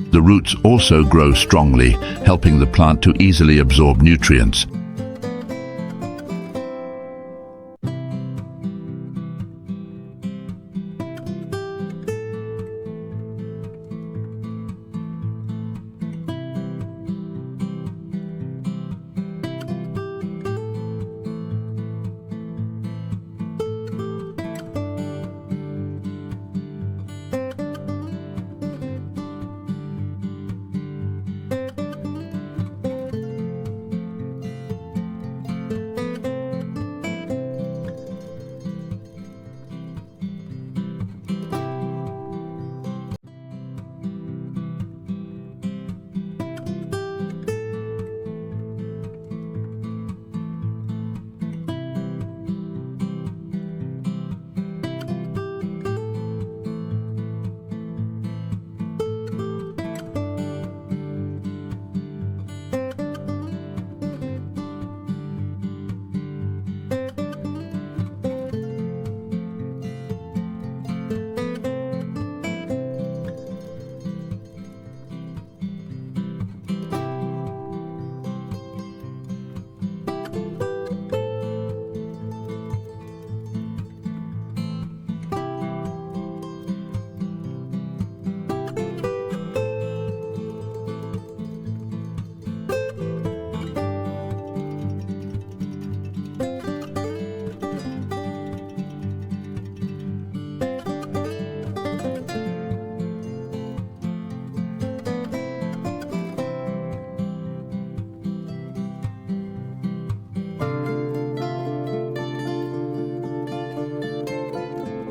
The roots also grow strongly, helping the plant to easily absorb nutrients.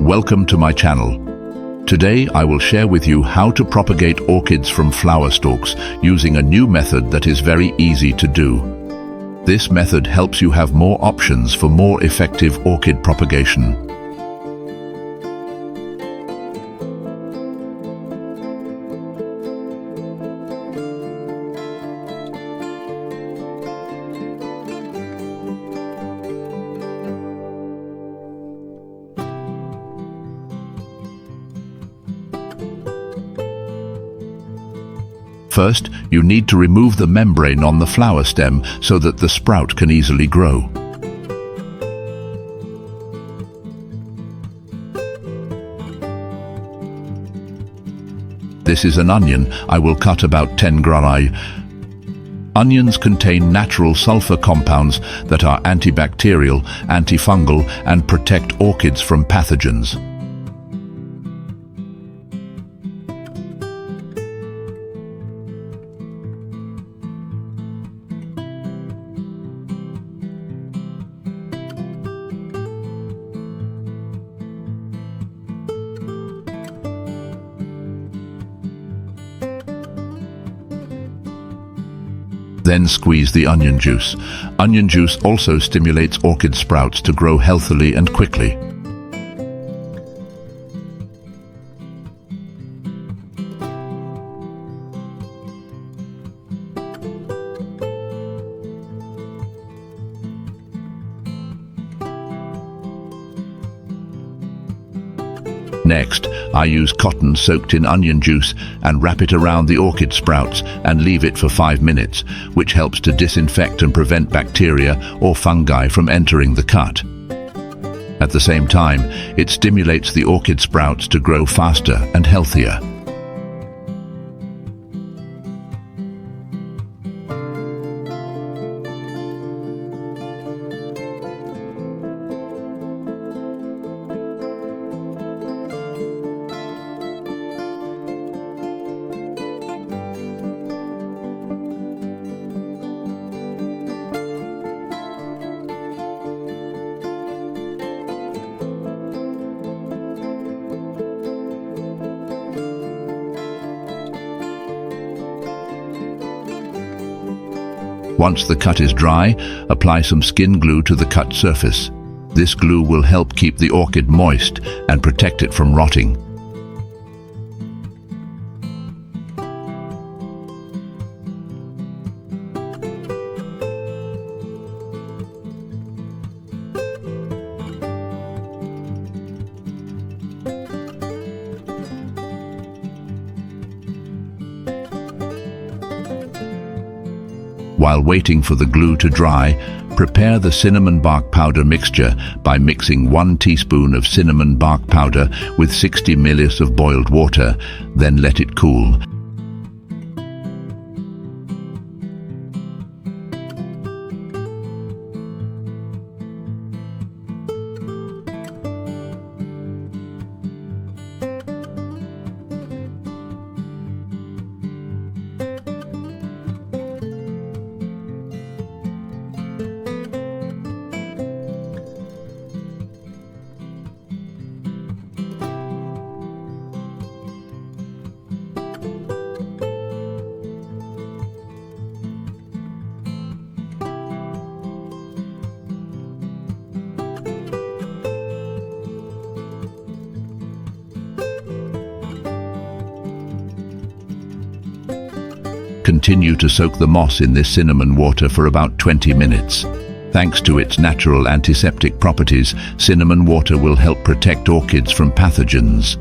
Welcome to my channel. Today I will share with you how to propagate orchids from flower stalks using a new method that is very easy to do. This method helps you have more options for more effective orchid propagation. First, you need to remove the membrane on the flower stem so that the sprout can easily grow. This is an onion. I will cut about 10 grani. Onions contain natural sulfur compounds that are antibacterial, antifungal, and protect orchids from pathogens. Then squeeze the onion juice. Onion juice also stimulates orchid sprouts to grow healthily and quickly. Next, I use cotton soaked in onion juice and wrap it around the orchid sprouts and leave it for 5 minutes, which helps to disinfect and prevent bacteria or fungi from entering the cut. At the same time, it stimulates the orchid sprouts to grow faster and healthier. Once the cut is dry, apply some skin glue to the cut surface. This glue will help keep the orchid moist and protect it from rotting. While waiting for the glue to dry, prepare the cinnamon bark powder mixture by mixing 1 teaspoon of cinnamon bark powder with 60 ml of boiled water, then let it cool. Continue to soak the moss in this cinnamon water for about 20 minutes. Thanks to its natural antiseptic properties, cinnamon water will help protect orchids from pathogens.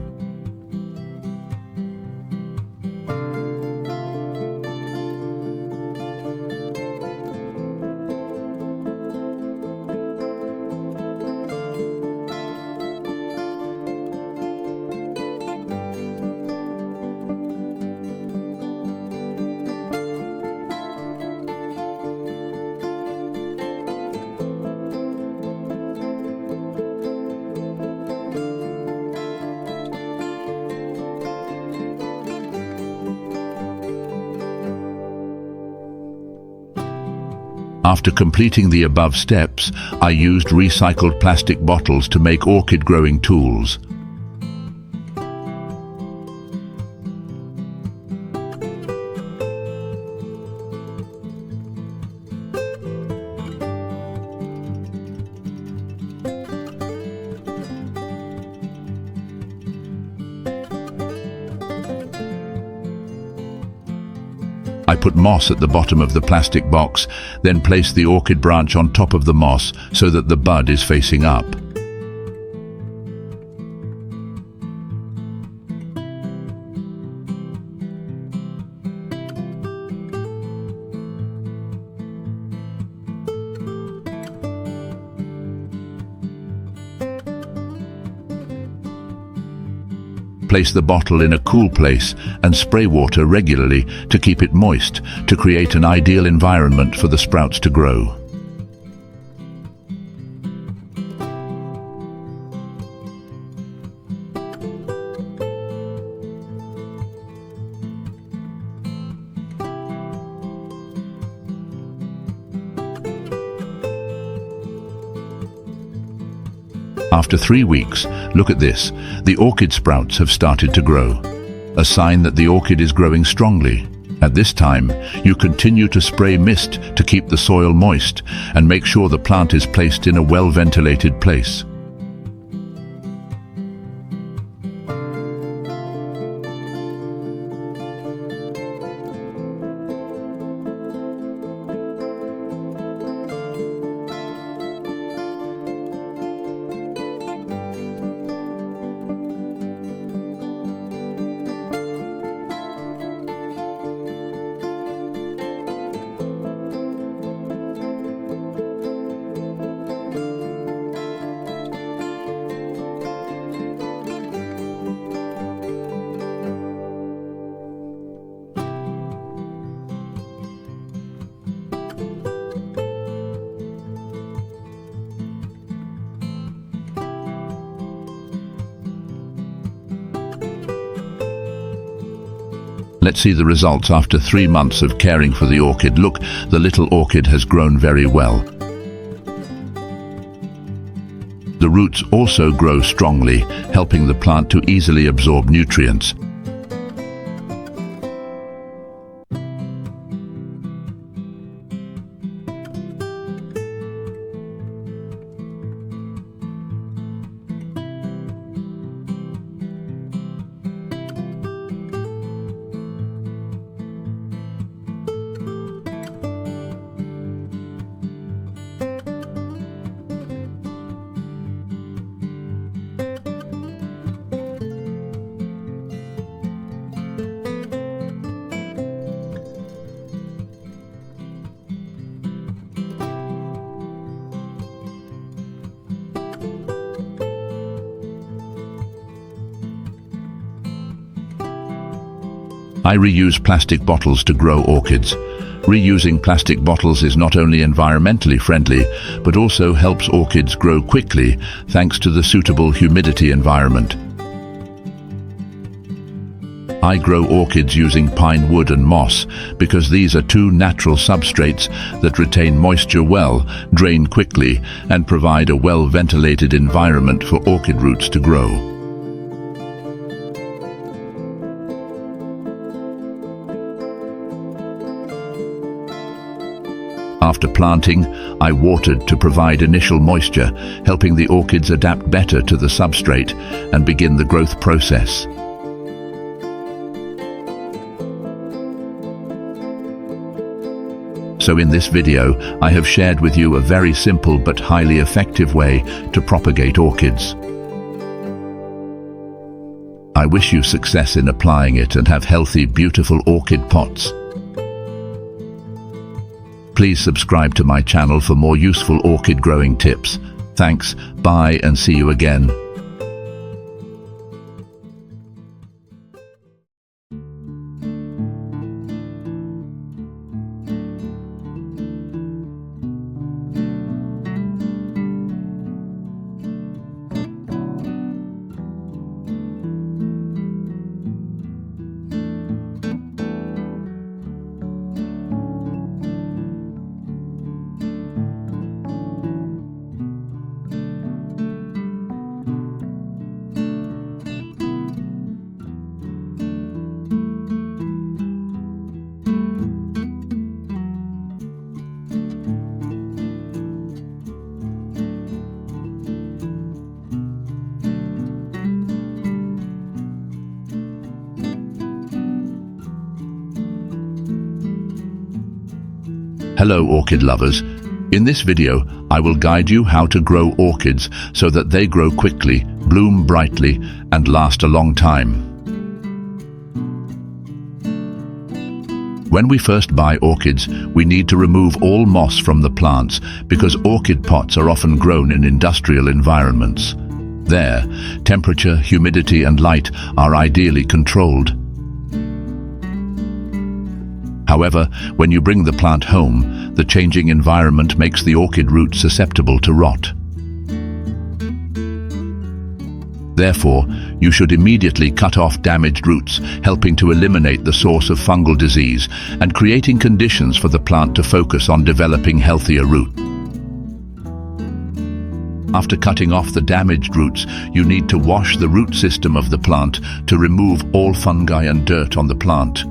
After completing the above steps, I used recycled plastic bottles to make orchid growing tools. I put moss at the bottom of the plastic box, then place the orchid branch on top of the moss so that the bud is facing up. Place the bottle in a cool place and spray water regularly to keep it moist to create an ideal environment for the sprouts to grow. After 3 weeks, look at this, the orchid sprouts have started to grow, a sign that the orchid is growing strongly. At this time, you continue to spray mist to keep the soil moist and make sure the plant is placed in a well-ventilated place. Let's see the results after 3 months of caring for the orchid. Look, the little orchid has grown very well. The roots also grow strongly, helping the plant to easily absorb nutrients. I reuse plastic bottles to grow orchids. Reusing plastic bottles is not only environmentally friendly, but also helps orchids grow quickly thanks to the suitable humidity environment. I grow orchids using pine wood and moss because these are two natural substrates that retain moisture well, drain quickly, and provide a well-ventilated environment for orchid roots to grow. After planting, I watered to provide initial moisture, helping the orchids adapt better to the substrate and begin the growth process. So in this video, I have shared with you a very simple but highly effective way to propagate orchids. I wish you success in applying it and have healthy, beautiful orchid pots. Please subscribe to my channel for more useful orchid growing tips. Thanks, bye, and see you again. Hello orchid lovers. In this video, I will guide you how to grow orchids so that they grow quickly, bloom brightly, and last a long time. When we first buy orchids, we need to remove all moss from the plants because orchid pots are often grown in industrial environments. There, temperature, humidity, and light are ideally controlled. However, when you bring the plant home, the changing environment makes the orchid root susceptible to rot. Therefore, you should immediately cut off damaged roots, helping to eliminate the source of fungal disease and creating conditions for the plant to focus on developing healthier roots. After cutting off the damaged roots, you need to wash the root system of the plant to remove all fungi and dirt on the plant.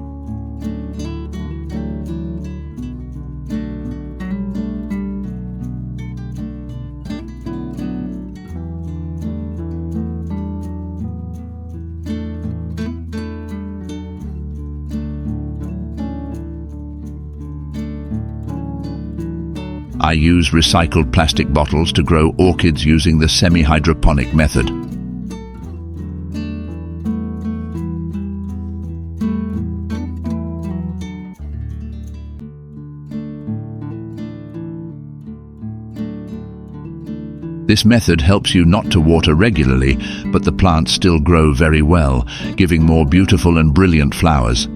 I use recycled plastic bottles to grow orchids using the semi-hydroponic method. This method helps you not to water regularly, but the plants still grow very well, giving more beautiful and brilliant flowers.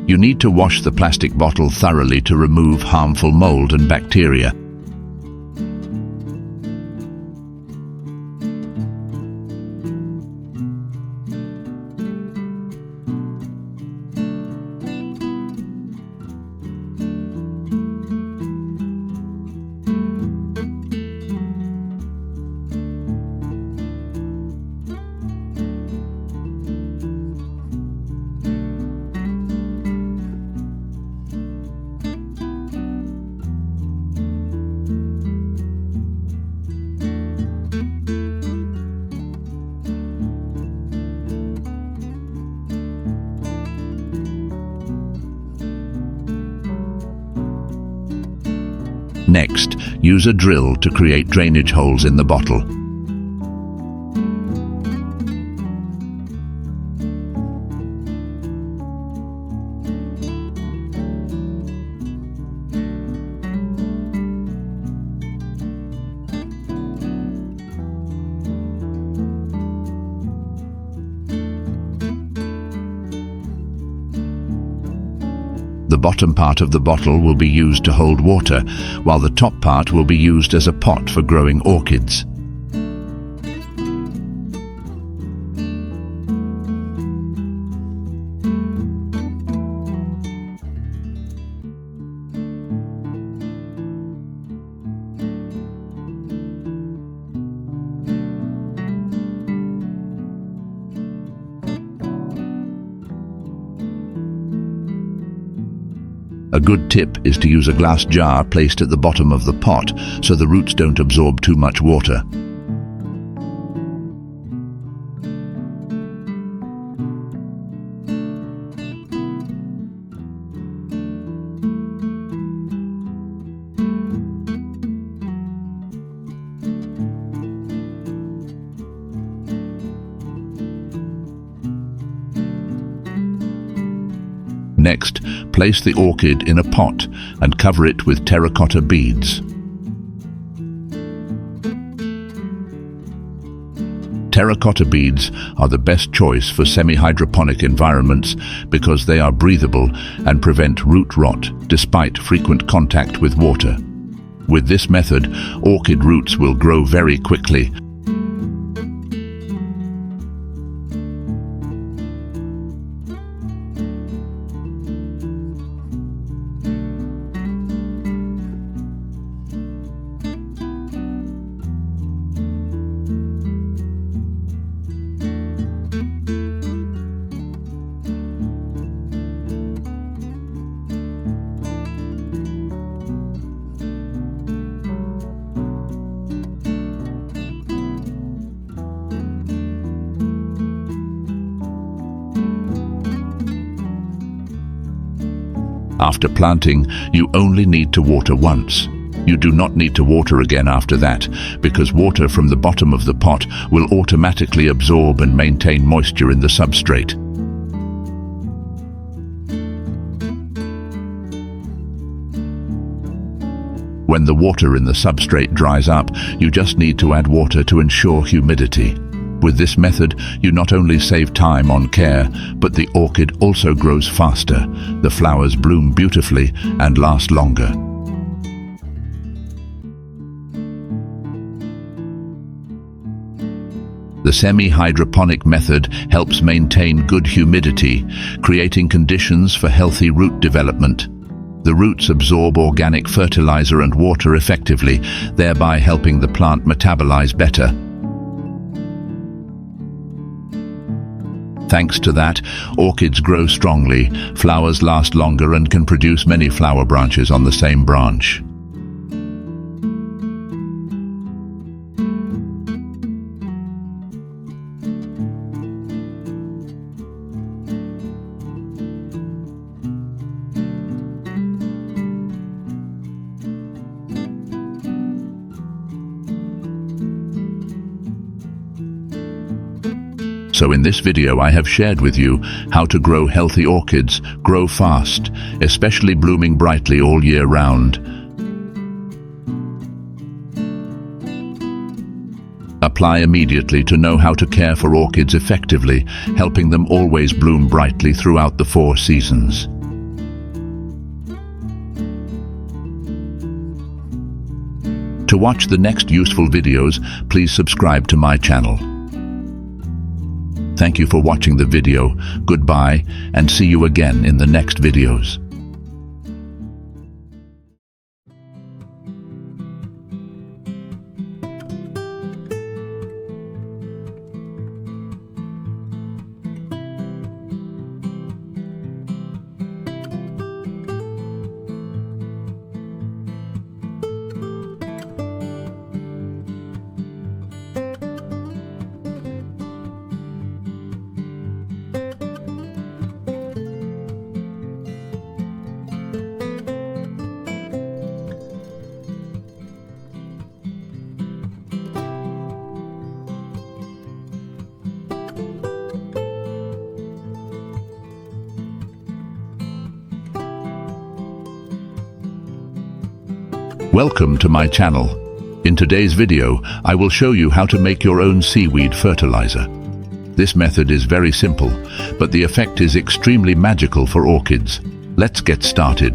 You need to wash the plastic bottle thoroughly to remove harmful mold and bacteria. Next, use a drill to create drainage holes in the bottle. The bottom part of the bottle will be used to hold water, while the top part will be used as a pot for growing orchids. A good tip is to use a glass jar placed at the bottom of the pot so the roots don't absorb too much water. Next, place the orchid in a pot and cover it with terracotta beads. Terracotta beads are the best choice for semi-hydroponic environments because they are breathable and prevent root rot despite frequent contact with water. With this method, orchid roots will grow very quickly. After planting, you only need to water once. You do not need to water again after that, because water from the bottom of the pot will automatically absorb and maintain moisture in the substrate. When the water in the substrate dries up, you just need to add water to ensure humidity. With this method, you not only save time on care, but the orchid also grows faster. The flowers bloom beautifully and last longer. The semi-hydroponic method helps maintain good humidity, creating conditions for healthy root development. The roots absorb organic fertilizer and water effectively, thereby helping the plant metabolize better. Thanks to that, orchids grow strongly, flowers last longer and can produce many flower branches on the same branch. So in this video I have shared with you how to grow healthy orchids, grow fast, especially blooming brightly all year round. Apply immediately to know how to care for orchids effectively, helping them always bloom brightly throughout the 4 seasons. To watch the next useful videos, please subscribe to my channel. Thank you for watching the video. Goodbye, and see you again in the next videos. Welcome to my channel. In today's video, I will show you how to make your own seaweed fertilizer. This method is very simple, but the effect is extremely magical for orchids. Let's get started.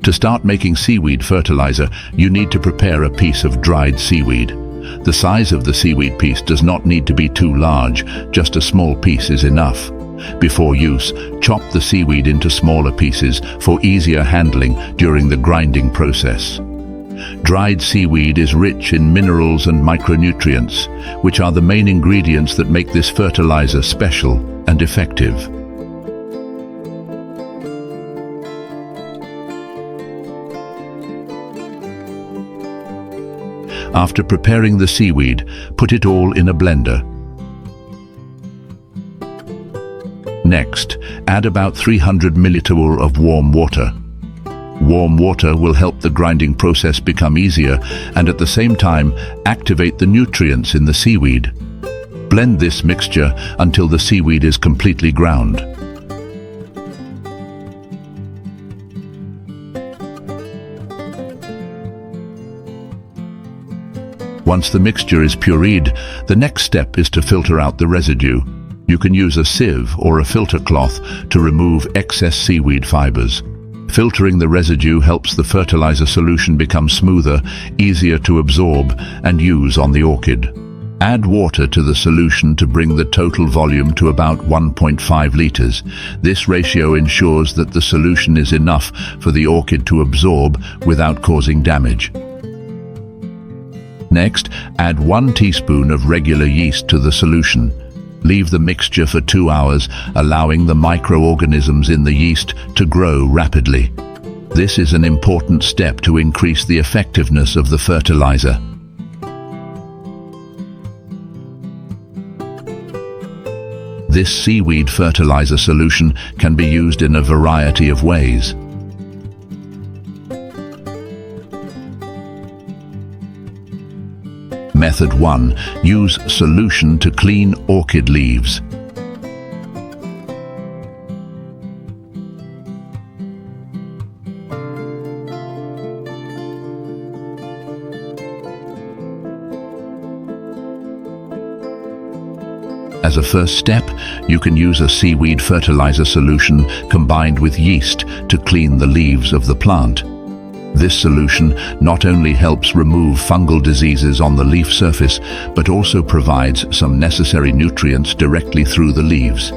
To start making seaweed fertilizer, you need to prepare a piece of dried seaweed. The size of the seaweed piece does not need to be too large, just a small piece is enough. Before use, chop the seaweed into smaller pieces for easier handling during the grinding process. Dried seaweed is rich in minerals and micronutrients, which are the main ingredients that make this fertilizer special and effective. After preparing the seaweed, put it all in a blender. Next, add about 300 milliliters of warm water. Warm water will help the grinding process become easier and at the same time activate the nutrients in the seaweed. Blend this mixture until the seaweed is completely ground. Once the mixture is pureed, the next step is to filter out the residue. You can use a sieve or a filter cloth to remove excess seaweed fibers. Filtering the residue helps the fertilizer solution become smoother, easier to absorb and use on the orchid. Add water to the solution to bring the total volume to about 1.5 liters. This ratio ensures that the solution is enough for the orchid to absorb without causing damage. Next, add 1 teaspoon of regular yeast to the solution. Leave the mixture for 2 hours, allowing the microorganisms in the yeast to grow rapidly. This is an important step to increase the effectiveness of the fertilizer. This seaweed fertilizer solution can be used in a variety of ways. Method 1. Use solution to clean orchid leaves. As a first step, you can use a seaweed fertilizer solution combined with yeast to clean the leaves of the plant. This solution not only helps remove fungal diseases on the leaf surface, but also provides some necessary nutrients directly through the leaves.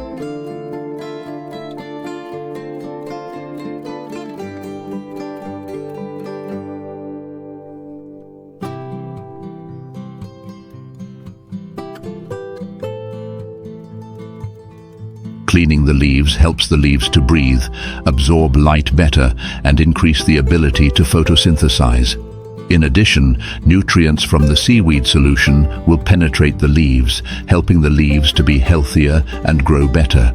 Cleaning the leaves helps the leaves to breathe, absorb light better, and increase the ability to photosynthesize. In addition, nutrients from the seaweed solution will penetrate the leaves, helping the leaves to be healthier and grow better.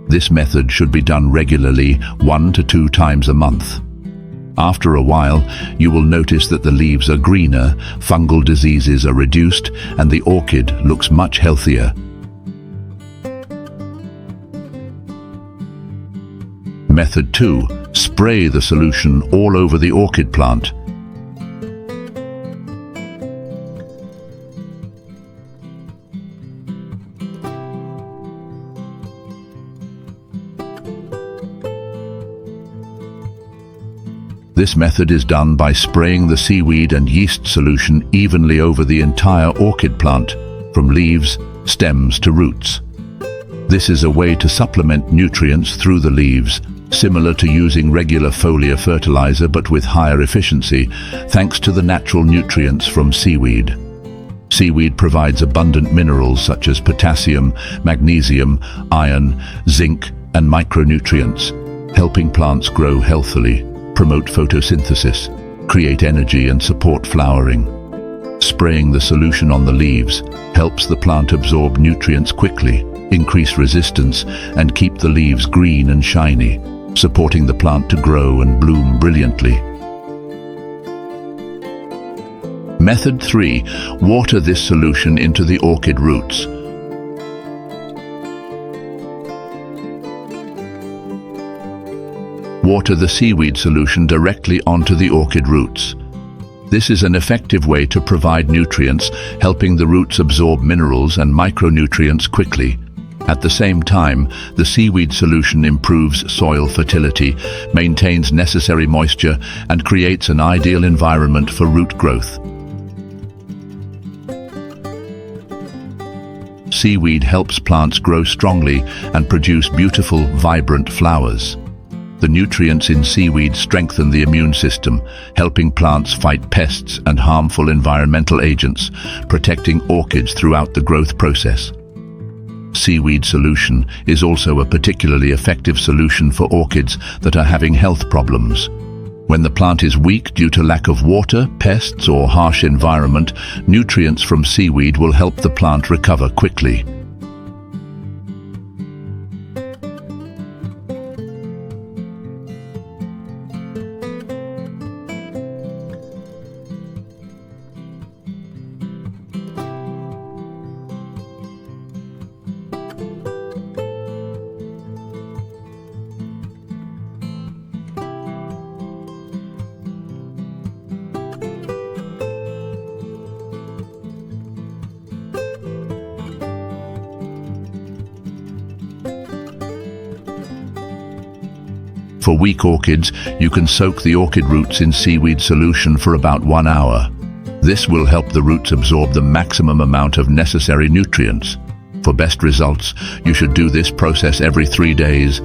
This method should be done regularly, 1 to 2 times a month. After a while, you will notice that the leaves are greener, fungal diseases are reduced, and the orchid looks much healthier. Method 2. Spray the solution all over the orchid plant. This method is done by spraying the seaweed and yeast solution evenly over the entire orchid plant, from leaves, stems to roots. This is a way to supplement nutrients through the leaves, similar to using regular foliar fertilizer but with higher efficiency, thanks to the natural nutrients from seaweed. Seaweed provides abundant minerals such as potassium, magnesium, iron, zinc, and micronutrients, helping plants grow healthily, promote photosynthesis, create energy and support flowering. Spraying the solution on the leaves helps the plant absorb nutrients quickly, increase resistance, and keep the leaves green and shiny, supporting the plant to grow and bloom brilliantly. Method 3. Water this solution into the orchid roots. Water the seaweed solution directly onto the orchid roots. This is an effective way to provide nutrients, helping the roots absorb minerals and micronutrients quickly. At the same time, the seaweed solution improves soil fertility, maintains necessary moisture, and creates an ideal environment for root growth. Seaweed helps plants grow strongly and produce beautiful, vibrant flowers. The nutrients in seaweed strengthen the immune system, helping plants fight pests and harmful environmental agents, protecting orchids throughout the growth process. Seaweed solution is also a particularly effective solution for orchids that are having health problems. When the plant is weak due to lack of water, pests, or harsh environment, nutrients from seaweed will help the plant recover quickly. For weak orchids, you can soak the orchid roots in seaweed solution for about 1 hour. This will help the roots absorb the maximum amount of necessary nutrients. For best results, you should do this process every 3 days.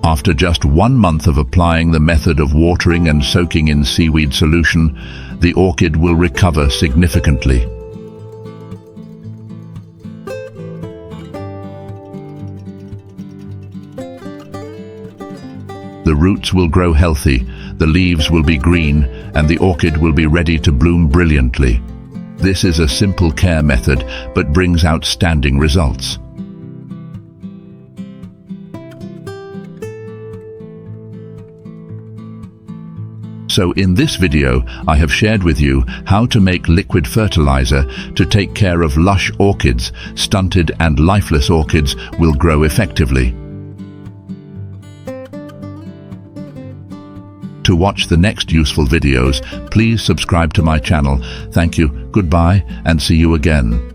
After just 1 month of applying the method of watering and soaking in seaweed solution, the orchid will recover significantly. The roots will grow healthy, the leaves will be green, and the orchid will be ready to bloom brilliantly. This is a simple care method, but brings outstanding results. So in this video, I have shared with you how to make liquid fertilizer to take care of lush orchids. Stunted and lifeless orchids will grow effectively. To watch the next useful videos, please subscribe to my channel. Thank you, goodbye, and see you again.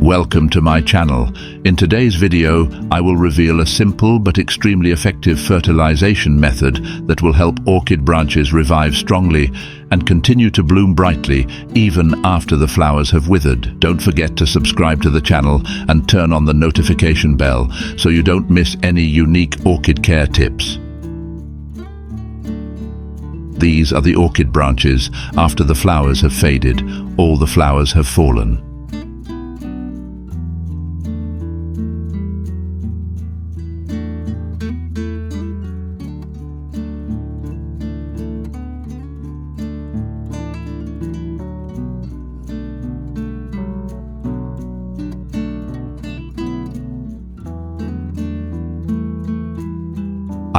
Welcome to my channel. In today's video, I will reveal a simple but extremely effective fertilization method that will help orchid branches revive strongly and continue to bloom brightly even after the flowers have withered. Don't forget to subscribe to the channel and turn on the notification bell so you don't miss any unique orchid care tips. These are the orchid branches. After the flowers have faded, all the flowers have fallen.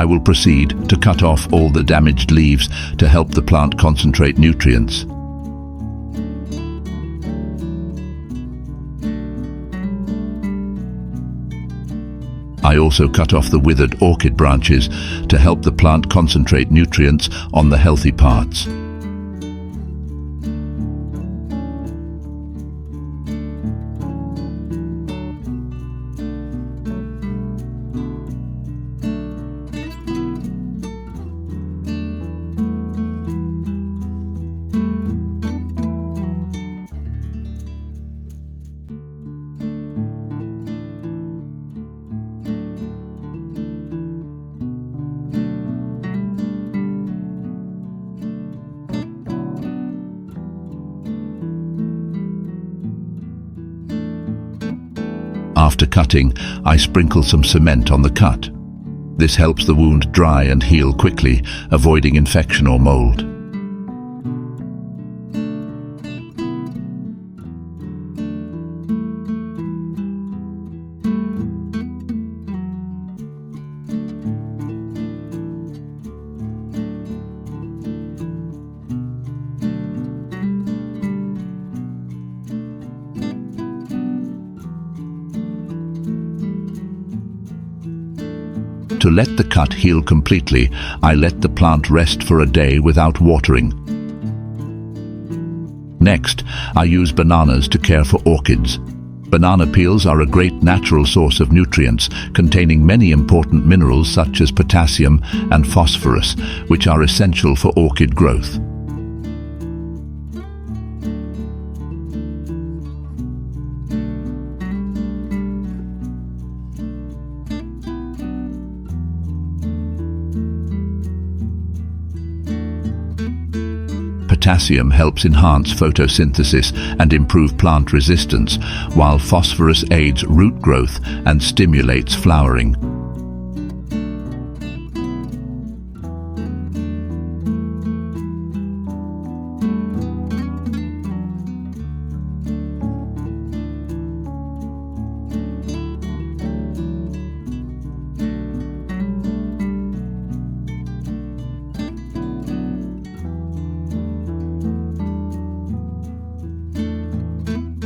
I will proceed to cut off all the damaged leaves to help the plant concentrate nutrients. I also cut off the withered orchid branches to help the plant concentrate nutrients on the healthy parts. After cutting, I sprinkle some cement on the cut. This helps the wound dry and heal quickly, avoiding infection or mold. To let the cut heal completely, I let the plant rest for a day without watering. Next, I use bananas to care for orchids. Banana peels are a great natural source of nutrients, containing many important minerals such as potassium and phosphorus, which are essential for orchid growth. Potassium helps enhance photosynthesis and improve plant resistance, while phosphorus aids root growth and stimulates flowering.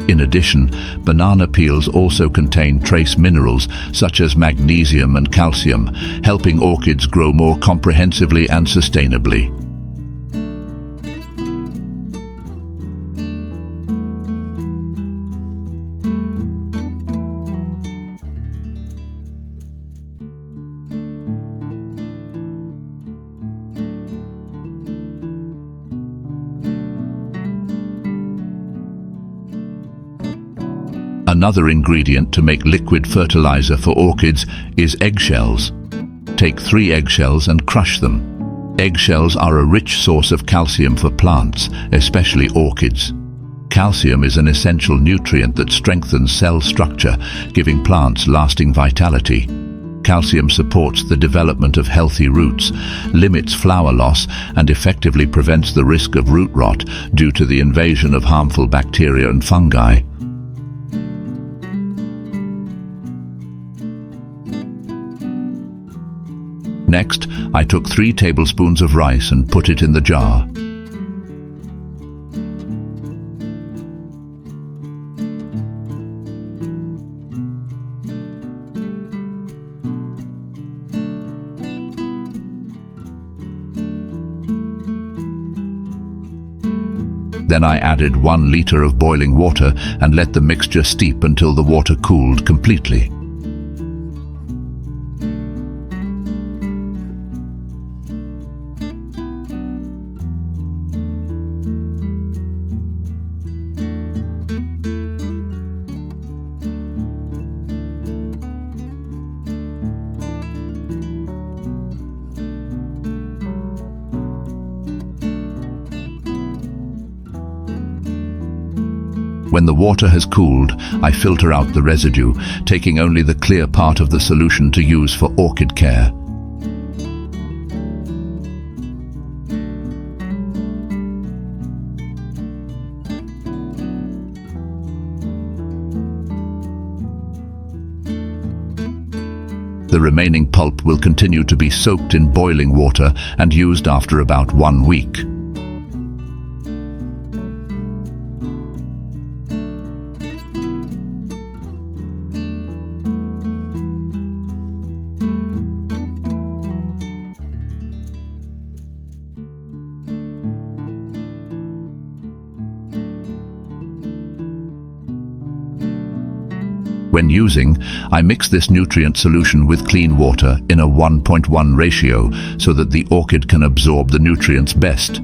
In addition, banana peels also contain trace minerals such as magnesium and calcium, helping orchids grow more comprehensively and sustainably. Another ingredient to make liquid fertilizer for orchids is eggshells. Take 3 eggshells and crush them. Eggshells are a rich source of calcium for plants, especially orchids. Calcium is an essential nutrient that strengthens cell structure, giving plants lasting vitality. Calcium supports the development of healthy roots, limits flower loss, and effectively prevents the risk of root rot due to the invasion of harmful bacteria and fungi. Next, I took 3 tablespoons of rice and put it in the jar. Then I added 1 liter of boiling water and let the mixture steep until the water cooled completely. When the water has cooled, I filter out the residue, taking only the clear part of the solution to use for orchid care. The remaining pulp will continue to be soaked in boiling water and used after about 1 week. When using, I mix this nutrient solution with clean water in a 1:1 ratio so that the orchid can absorb the nutrients best.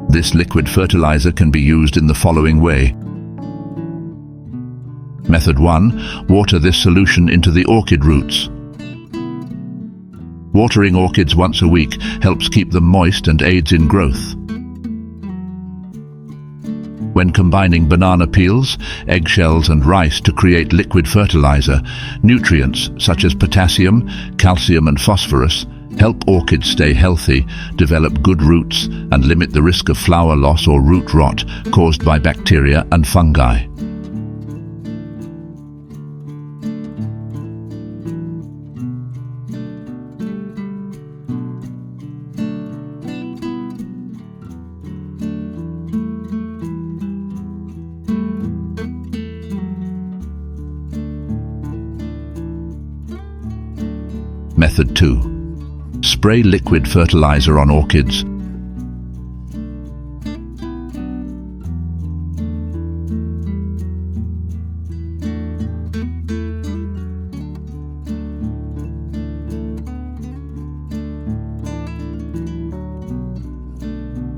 This liquid fertilizer can be used in the following way. Method 1. Water this solution into the orchid roots. Watering orchids once a week helps keep them moist and aids in growth. When combining banana peels, eggshells and rice to create liquid fertilizer, nutrients such as potassium, calcium and phosphorus help orchids stay healthy, develop good roots and limit the risk of flower loss or root rot caused by bacteria and fungi. Method 2. Spray liquid fertilizer on orchids.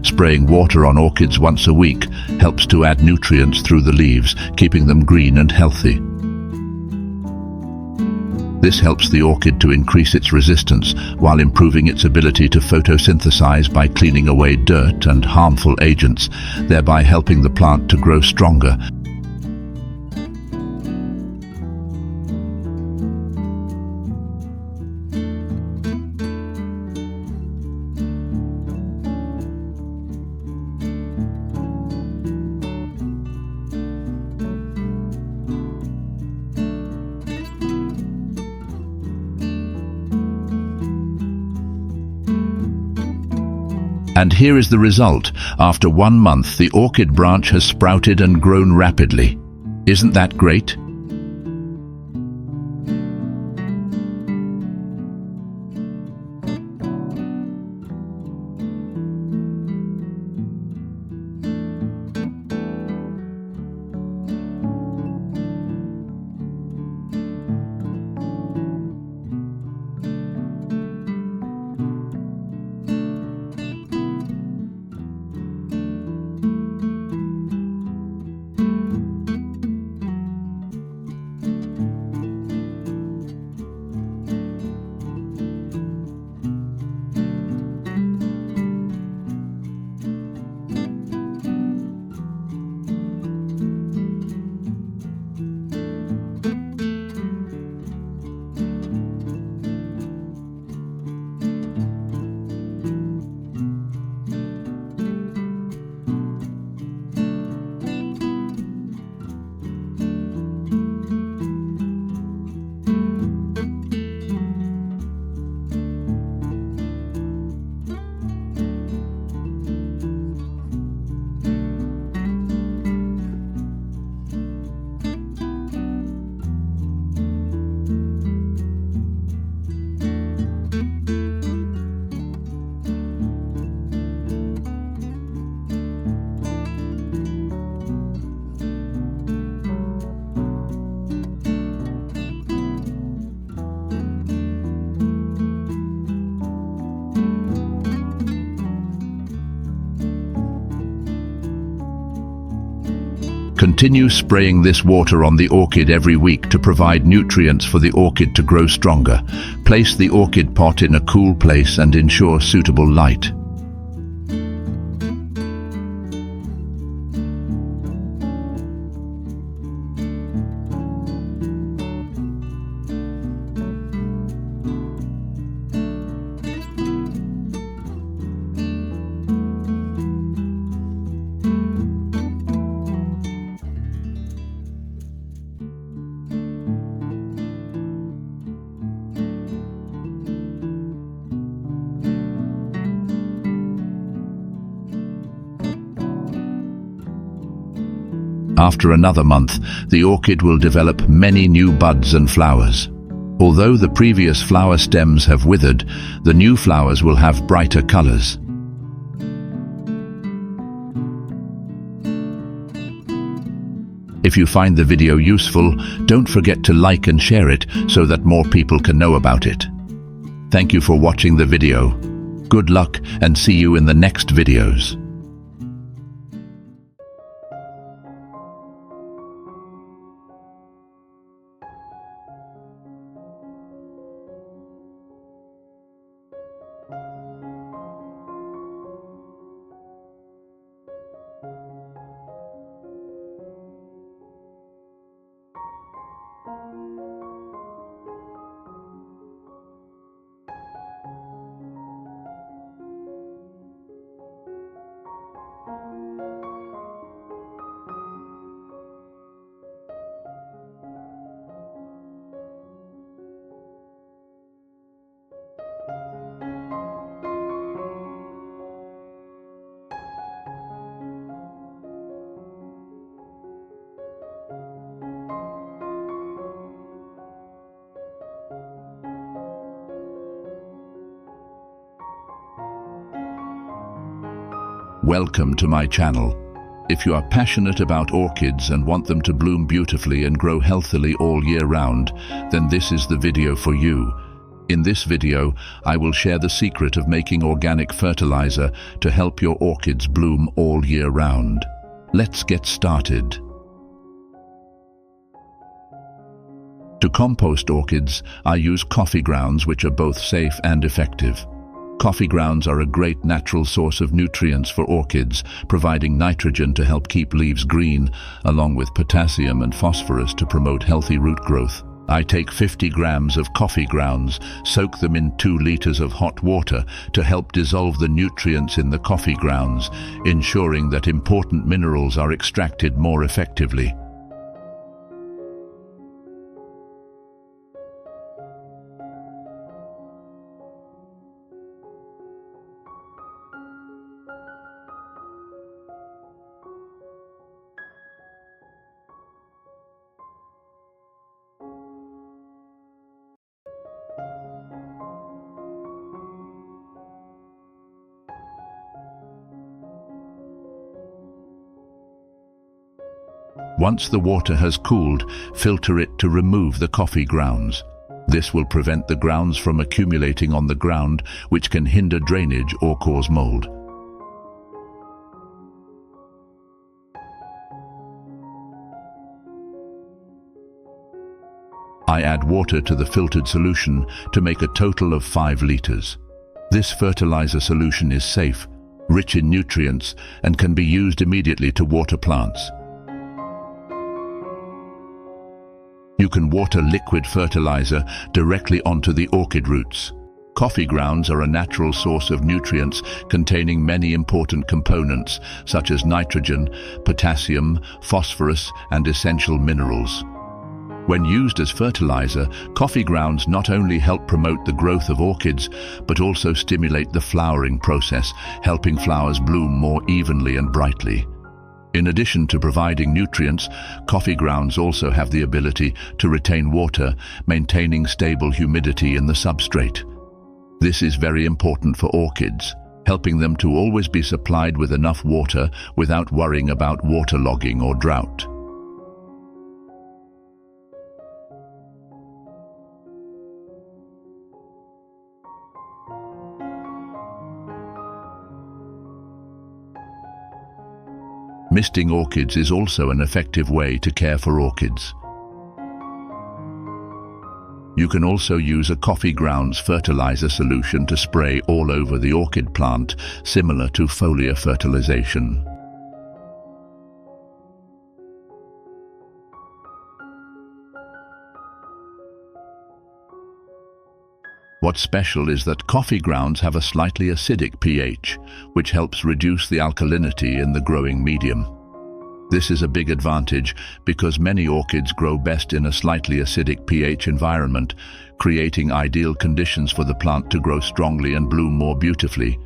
Spraying water on orchids once a week helps to add nutrients through the leaves, keeping them green and healthy. This helps the orchid to increase its resistance while improving its ability to photosynthesize by cleaning away dirt and harmful agents, thereby helping the plant to grow stronger. And here is the result. After 1 month, the orchid branch has sprouted and grown rapidly. Isn't that great? Continue spraying this water on the orchid every week to provide nutrients for the orchid to grow stronger. Place the orchid pot in a cool place and ensure suitable light. After another month, the orchid will develop many new buds and flowers. Although the previous flower stems have withered, the new flowers will have brighter colors. If you find the video useful, don't forget to like and share it so that more people can know about it. Thank you for watching the video. Good luck and see you in the next videos. Welcome to my channel. If you are passionate about orchids and want them to bloom beautifully and grow healthily all year round, then this is the video for you. In this video, I will share the secret of making organic fertilizer to help your orchids bloom all year round. Let's get started. To compost orchids, I use coffee grounds, which are both safe and effective. Coffee grounds are a great natural source of nutrients for orchids, providing nitrogen to help keep leaves green, along with potassium and phosphorus to promote healthy root growth. I take 50 grams of coffee grounds, soak them in 2 liters of hot water to help dissolve the nutrients in the coffee grounds, ensuring that important minerals are extracted more effectively. Once the water has cooled, filter it to remove the coffee grounds. This will prevent the grounds from accumulating on the ground, which can hinder drainage or cause mold. I add water to the filtered solution to make a total of 5 liters. This fertilizer solution is safe, rich in nutrients, and can be used immediately to water plants. You can water liquid fertilizer directly onto the orchid roots. Coffee grounds are a natural source of nutrients containing many important components such as nitrogen, potassium, phosphorus, and essential minerals. When used as fertilizer, coffee grounds not only help promote the growth of orchids, but also stimulate the flowering process, helping flowers bloom more evenly and brightly. In addition to providing nutrients, coffee grounds also have the ability to retain water, maintaining stable humidity in the substrate. This is very important for orchids, helping them to always be supplied with enough water without worrying about waterlogging or drought. Misting orchids is also an effective way to care for orchids. You can also use a coffee grounds fertilizer solution to spray all over the orchid plant, similar to foliar fertilization. What's special is that coffee grounds have a slightly acidic pH, which helps reduce the alkalinity in the growing medium. This is a big advantage because many orchids grow best in a slightly acidic pH environment, creating ideal conditions for the plant to grow strongly and bloom more beautifully.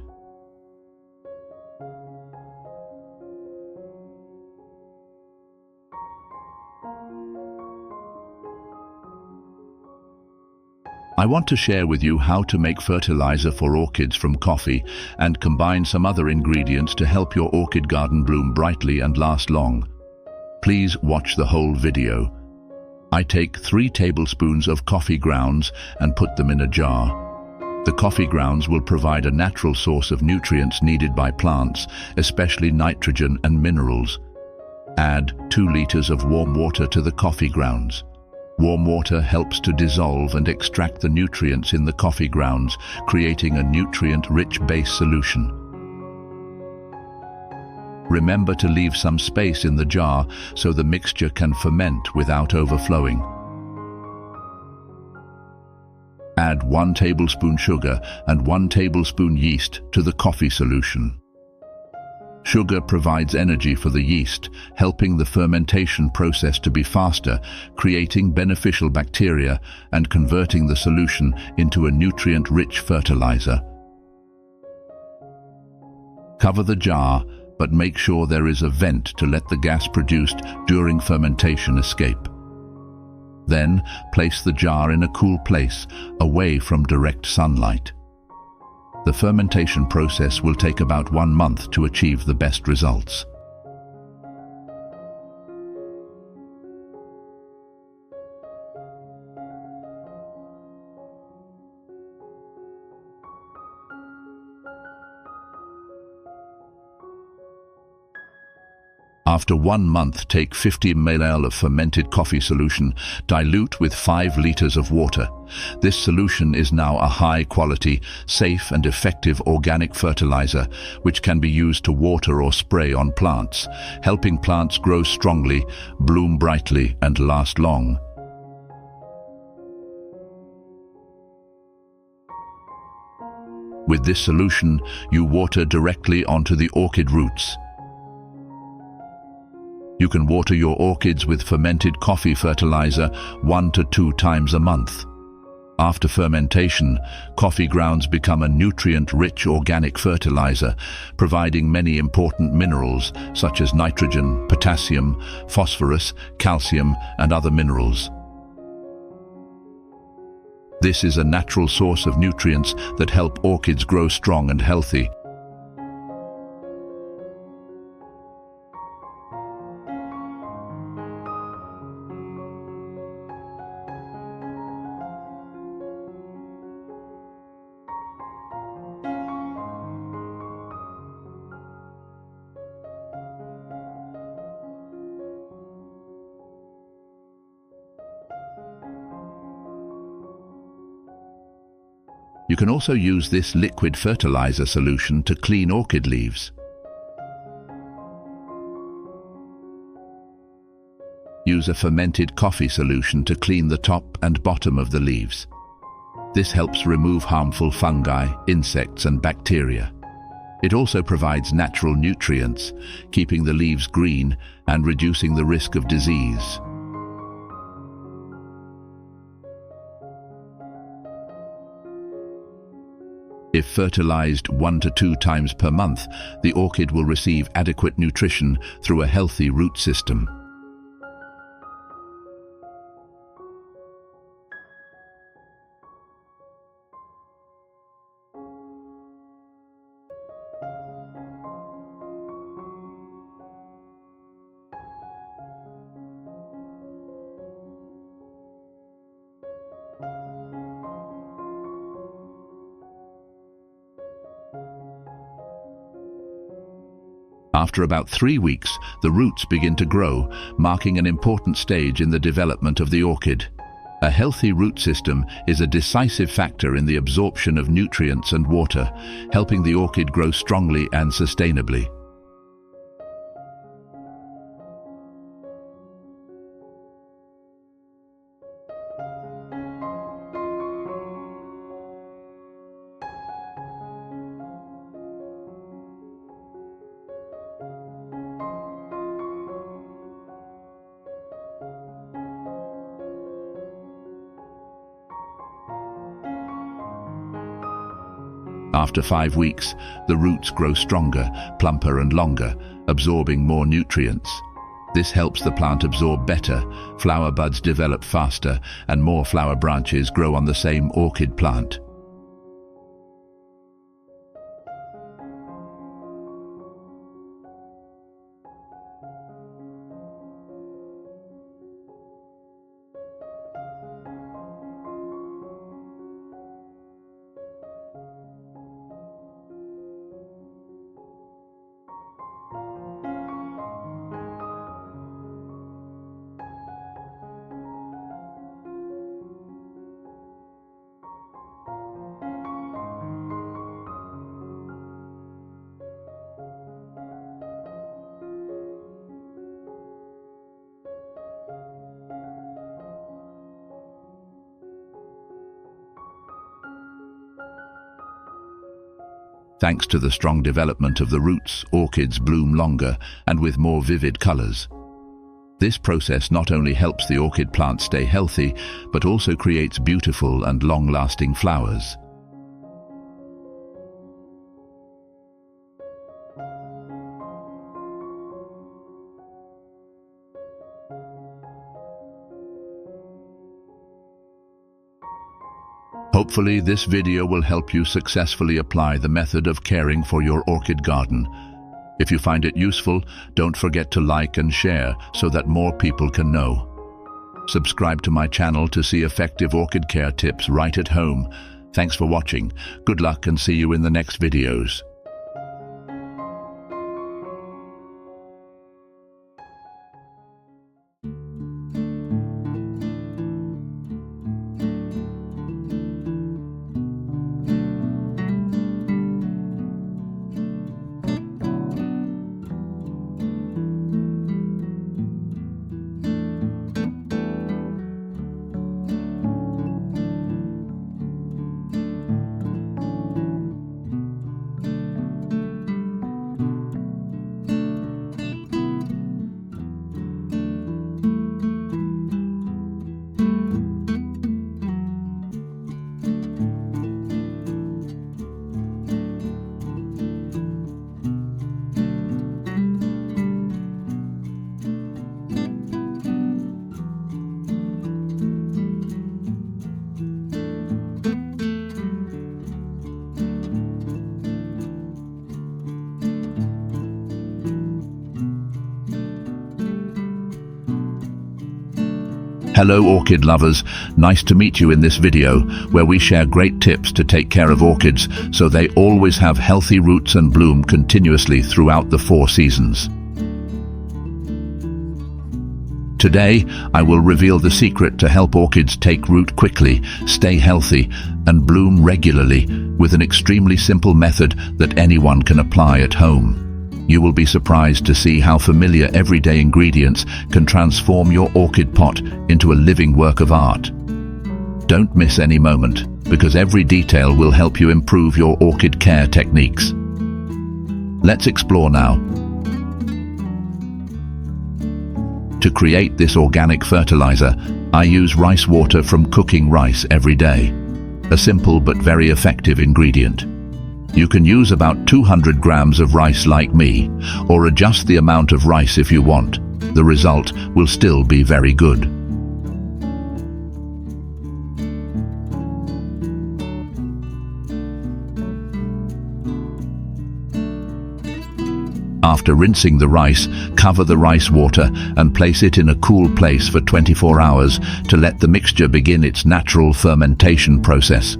I want to share with you how to make fertilizer for orchids from coffee and combine some other ingredients to help your orchid garden bloom brightly and last long. Please watch the whole video. I take 3 tablespoons of coffee grounds and put them in a jar. The coffee grounds will provide a natural source of nutrients needed by plants, especially nitrogen and minerals. Add 2 liters of warm water to the coffee grounds. Warm water helps to dissolve and extract the nutrients in the coffee grounds, creating a nutrient-rich base solution. Remember to leave some space in the jar so the mixture can ferment without overflowing. Add 1 tablespoon sugar and 1 tablespoon yeast to the coffee solution. Sugar provides energy for the yeast, helping the fermentation process to be faster, creating beneficial bacteria and converting the solution into a nutrient-rich fertilizer. Cover the jar, but make sure there is a vent to let the gas produced during fermentation escape. Then, place the jar in a cool place, away from direct sunlight. The fermentation process will take about 1 month to achieve the best results. After 1 month, take 50 ml of fermented coffee solution, dilute with 5 liters of water. This solution is now a high-quality, safe and effective organic fertilizer, which can be used to water or spray on plants, helping plants grow strongly, bloom brightly, and last long. With this solution, you water directly onto the orchid roots. You can water your orchids with fermented coffee fertilizer 1 to 2 times a month. After fermentation, coffee grounds become a nutrient-rich organic fertilizer, providing many important minerals such as nitrogen, potassium, phosphorus, calcium, and other minerals. This is a natural source of nutrients that help orchids grow strong and healthy. You can also use this liquid fertilizer solution to clean orchid leaves. Use a fermented coffee solution to clean the top and bottom of the leaves. This helps remove harmful fungi, insects, and bacteria. It also provides natural nutrients, keeping the leaves green and reducing the risk of disease. If fertilized 1 to 2 times per month, the orchid will receive adequate nutrition through a healthy root system. After about 3 weeks, the roots begin to grow, marking an important stage in the development of the orchid. A healthy root system is a decisive factor in the absorption of nutrients and water, helping the orchid grow strongly and sustainably. After 5 weeks, the roots grow stronger, plumper and longer, absorbing more nutrients. This helps the plant absorb better, flower buds develop faster, and more flower branches grow on the same orchid plant. Thanks to the strong development of the roots, orchids bloom longer and with more vivid colors. This process not only helps the orchid plant stay healthy, but also creates beautiful and long-lasting flowers. Hopefully, this video will help you successfully apply the method of caring for your orchid garden. If you find it useful, don't forget to like and share so that more people can know. Subscribe to my channel to see effective orchid care tips right at home. Thanks for watching. Good luck and see you in the next videos. Hello orchid lovers, nice to meet you in this video where we share great tips to take care of orchids so they always have healthy roots and bloom continuously throughout the 4 seasons. Today, I will reveal the secret to help orchids take root quickly, stay healthy, and bloom regularly with an extremely simple method that anyone can apply at home. You will be surprised to see how familiar everyday ingredients can transform your orchid pot into a living work of art. Don't miss any moment, because every detail will help you improve your orchid care techniques. Let's explore now. To create this organic fertilizer, I use rice water from cooking rice every day. A simple but very effective ingredient. You can use about 200 grams of rice like me, or adjust the amount of rice if you want. The result will still be very good. After rinsing the rice, cover the rice water and place it in a cool place for 24 hours to let the mixture begin its natural fermentation process.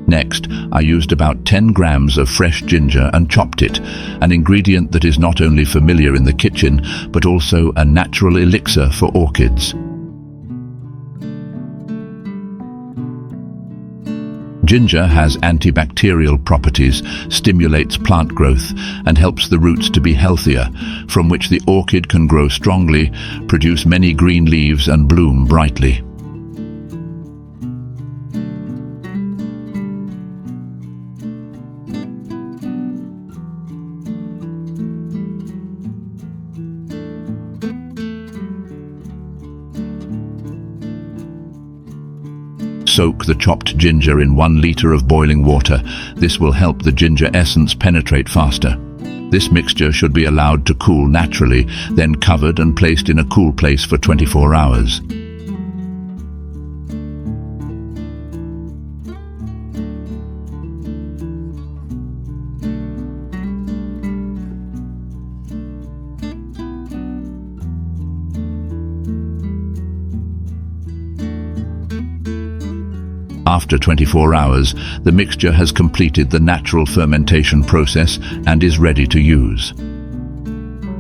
Next, I used about 10 grams of fresh ginger and chopped it, an ingredient that is not only familiar in the kitchen, but also a natural elixir for orchids. Ginger has antibacterial properties, stimulates plant growth, and helps the roots to be healthier, from which the orchid can grow strongly, produce many green leaves, and bloom brightly. Soak the chopped ginger in 1 liter of boiling water. This will help the ginger essence penetrate faster. This mixture should be allowed to cool naturally, then covered and placed in a cool place for 24 hours. After 24 hours, the mixture has completed the natural fermentation process and is ready to use.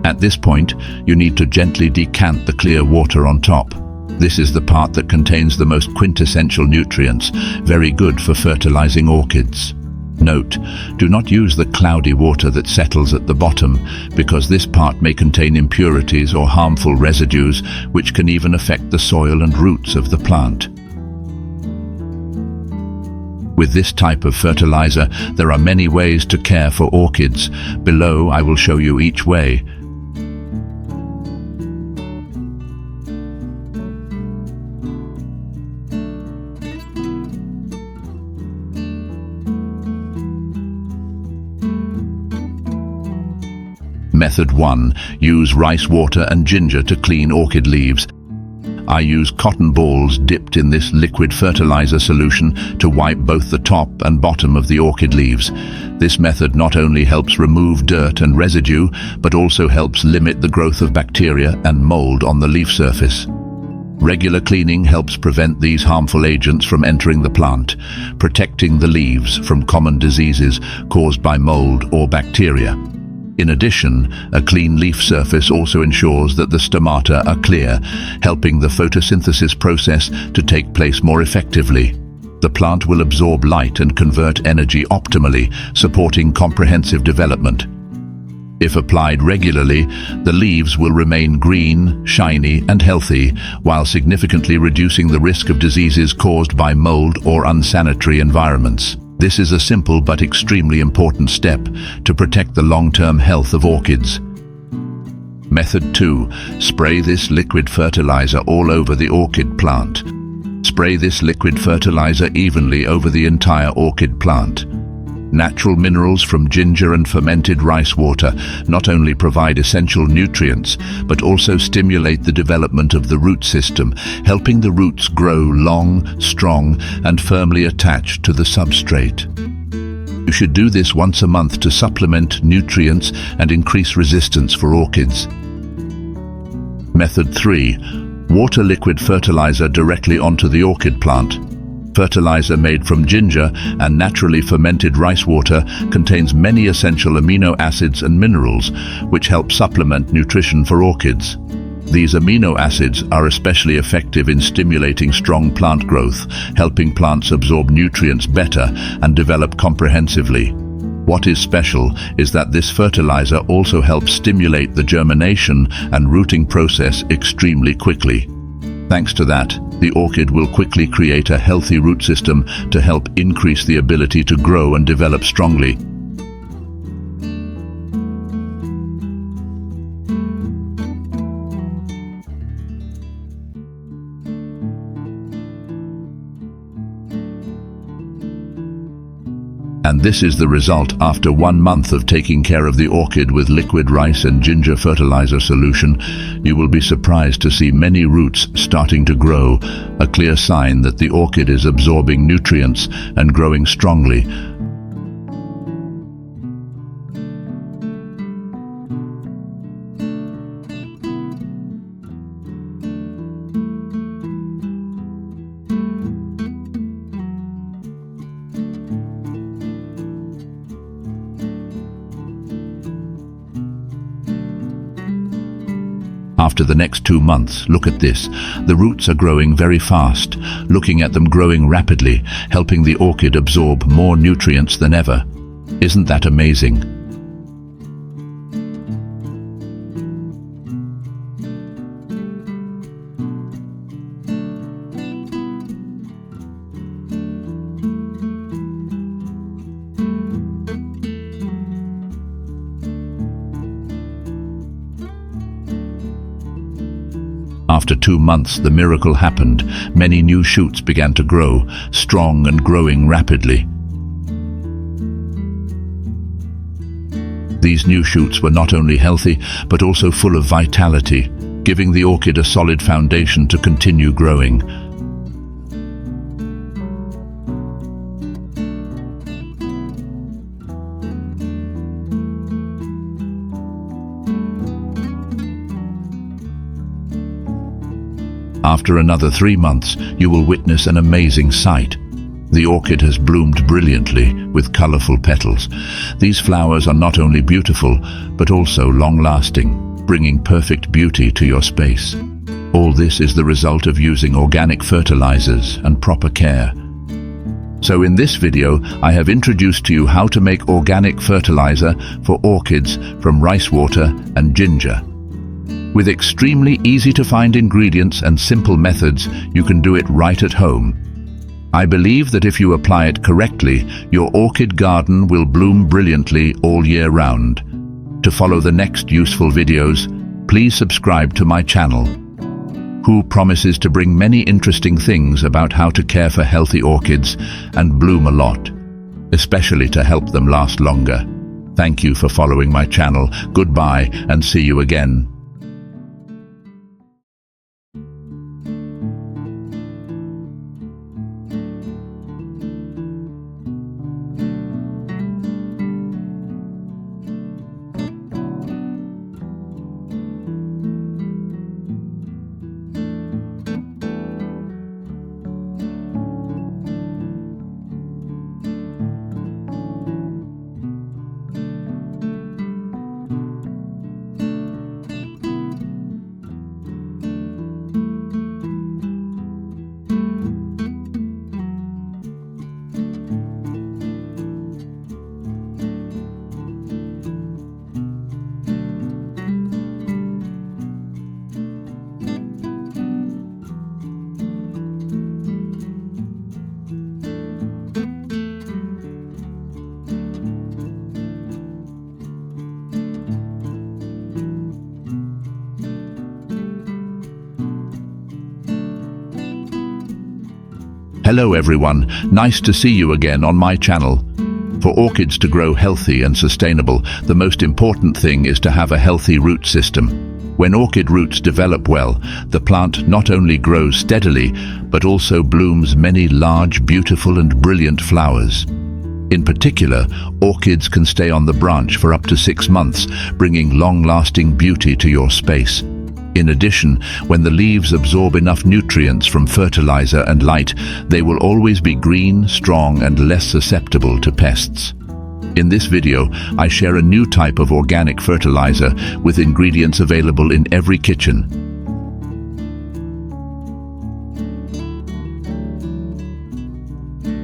At this point, you need to gently decant the clear water on top. This is the part that contains the most quintessential nutrients, very good for fertilizing orchids. Note, do not use the cloudy water that settles at the bottom, because this part may contain impurities or harmful residues, which can even affect the soil and roots of the plant. With this type of fertilizer, there are many ways to care for orchids. Below, I will show you each way. Method 1. Use rice water and ginger to clean orchid leaves. I use cotton balls dipped in this liquid fertilizer solution to wipe both the top and bottom of the orchid leaves. This method not only helps remove dirt and residue, but also helps limit the growth of bacteria and mold on the leaf surface. Regular cleaning helps prevent these harmful agents from entering the plant, protecting the leaves from common diseases caused by mold or bacteria. In addition, a clean leaf surface also ensures that the stomata are clear, helping the photosynthesis process to take place more effectively. The plant will absorb light and convert energy optimally, supporting comprehensive development. If applied regularly, the leaves will remain green, shiny, and healthy, while significantly reducing the risk of diseases caused by mold or unsanitary environments. This is a simple but extremely important step to protect the long-term health of orchids. Method 2. Spray this liquid fertilizer all over the orchid plant. Spray this liquid fertilizer evenly over the entire orchid plant. Natural minerals from ginger and fermented rice water not only provide essential nutrients, but also stimulate the development of the root system, helping the roots grow long, strong, and firmly attached to the substrate. You should do this once a month to supplement nutrients and increase resistance for orchids. Method 3. Water liquid fertilizer directly onto the orchid plant. Fertilizer made from ginger and naturally fermented rice water contains many essential amino acids and minerals, which help supplement nutrition for orchids. These amino acids are especially effective in stimulating strong plant growth, helping plants absorb nutrients better and develop comprehensively. What is special is that this fertilizer also helps stimulate the germination and rooting process extremely quickly. Thanks to that, the orchid will quickly create a healthy root system to help increase the ability to grow and develop strongly. And this is the result after 1 month of taking care of the orchid with liquid rice and ginger fertilizer solution. You will be surprised to see many roots starting to grow, a clear sign that the orchid is absorbing nutrients and growing strongly. After the next 2 months, look at this. The roots are growing very fast. Looking at them growing rapidly, helping the orchid absorb more nutrients than ever. Isn't that amazing? After 2 months, the miracle happened. Many new shoots began to grow, strong and growing rapidly. These new shoots were not only healthy, but also full of vitality, giving the orchid a solid foundation to continue growing. After another 3 months, you will witness an amazing sight. The orchid has bloomed brilliantly with colorful petals. These flowers are not only beautiful, but also long-lasting, bringing perfect beauty to your space. All this is the result of using organic fertilizers and proper care. So in this video, I have introduced to you how to make organic fertilizer for orchids from rice water and ginger. With extremely easy-to-find ingredients and simple methods, you can do it right at home. I believe that if you apply it correctly, your orchid garden will bloom brilliantly all year round. To follow the next useful videos, please subscribe to my channel, who promises to bring many interesting things about how to care for healthy orchids and bloom a lot, especially to help them last longer. Thank you for following my channel. Goodbye and see you again. Hello everyone, nice to see you again on my channel. For orchids to grow healthy and sustainable, the most important thing is to have a healthy root system. When orchid roots develop well, the plant not only grows steadily, but also blooms many large, beautiful and brilliant flowers. In particular, orchids can stay on the branch for up to 6 months, bringing long-lasting beauty to your space. In addition, when the leaves absorb enough nutrients from fertilizer and light, they will always be green, strong and less susceptible to pests. In this video, I share a new type of organic fertilizer with ingredients available in every kitchen.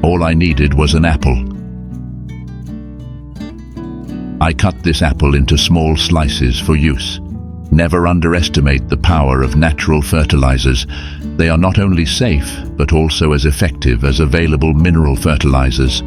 All I needed was an apple. I cut this apple into small slices for use. Never underestimate the power of natural fertilizers. They are not only safe, but also as effective as available mineral fertilizers.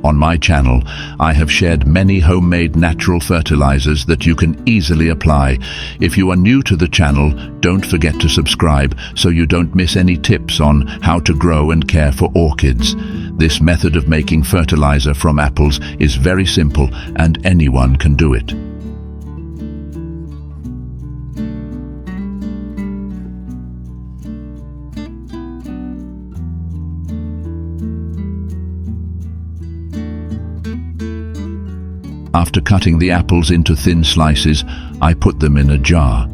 On my channel, I have shared many homemade natural fertilizers that you can easily apply. If you are new to the channel, don't forget to subscribe so you don't miss any tips on how to grow and care for orchids. This method of making fertilizer from apples is very simple and anyone can do it. After cutting the apples into thin slices, I put them in a jar.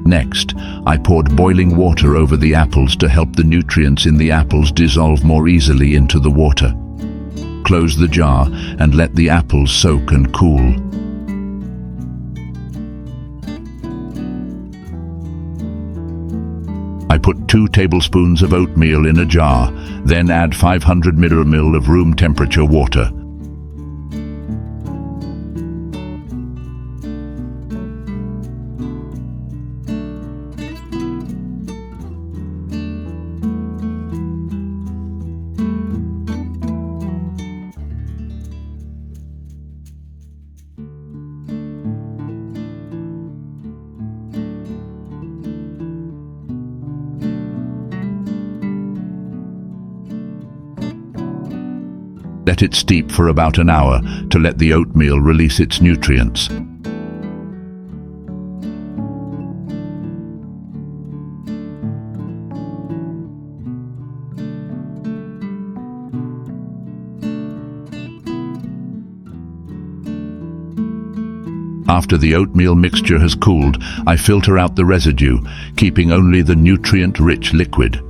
Next, I poured boiling water over the apples to help the nutrients in the apples dissolve more easily into the water. Close the jar and let the apples soak and cool. I put 2 tablespoons of oatmeal in a jar, then add 500 ml of room temperature water. Let it steep for about an hour to let the oatmeal release its nutrients. After the oatmeal mixture has cooled, I filter out the residue, keeping only the nutrient-rich liquid.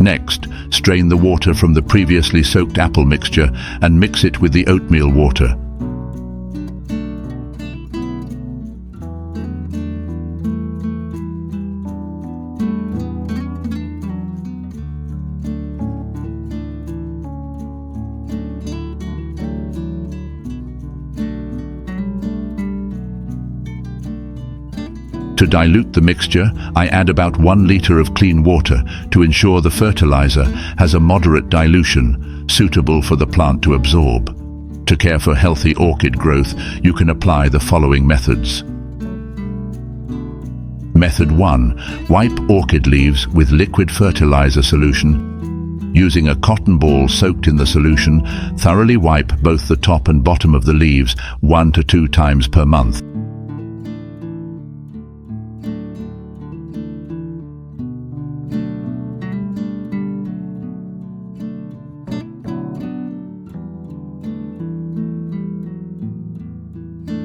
Next, strain the water from the previously soaked apple mixture and mix it with the oatmeal water. To dilute the mixture, I add about 1 liter of clean water to ensure the fertilizer has a moderate dilution, suitable for the plant to absorb. To care for healthy orchid growth, you can apply the following methods. Method 1. Wipe orchid leaves with liquid fertilizer solution. Using a cotton ball soaked in the solution, thoroughly wipe both the top and bottom of the leaves 1 to 2 times per month.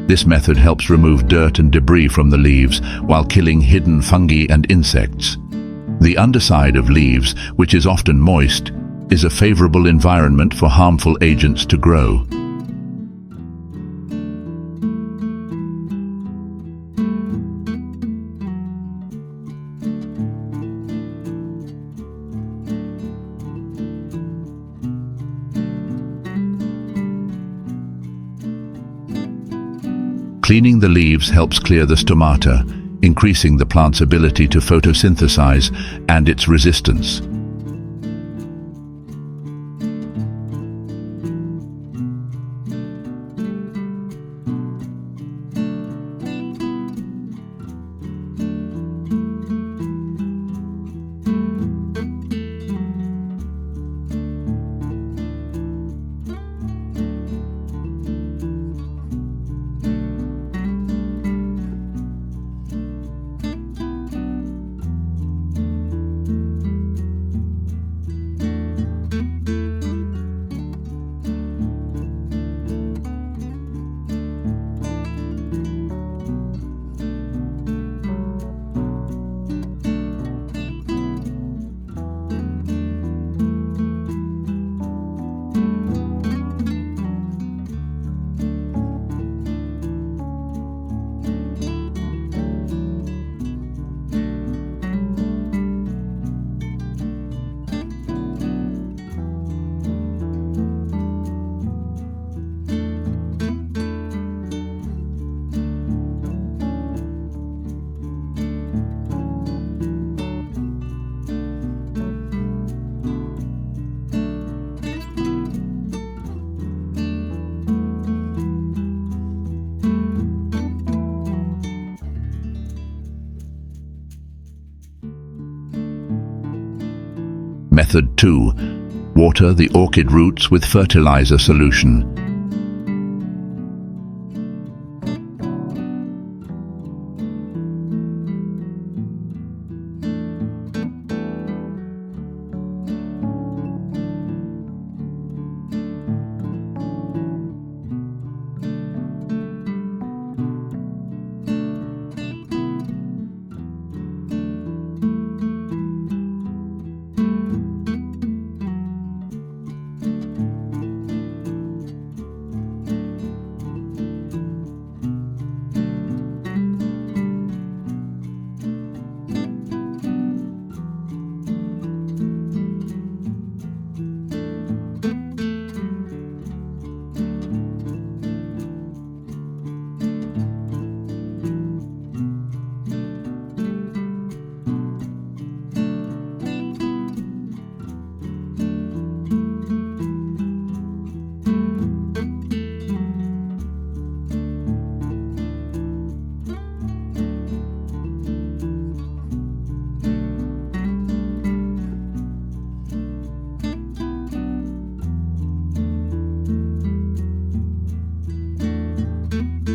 This method helps remove dirt and debris from the leaves while killing hidden fungi and insects. The underside of leaves, which is often moist, is a favorable environment for harmful agents to grow. Cleaning the leaves helps clear the stomata, increasing the plant's ability to photosynthesize and its resistance. Method 2. Water the orchid roots with fertilizer solution.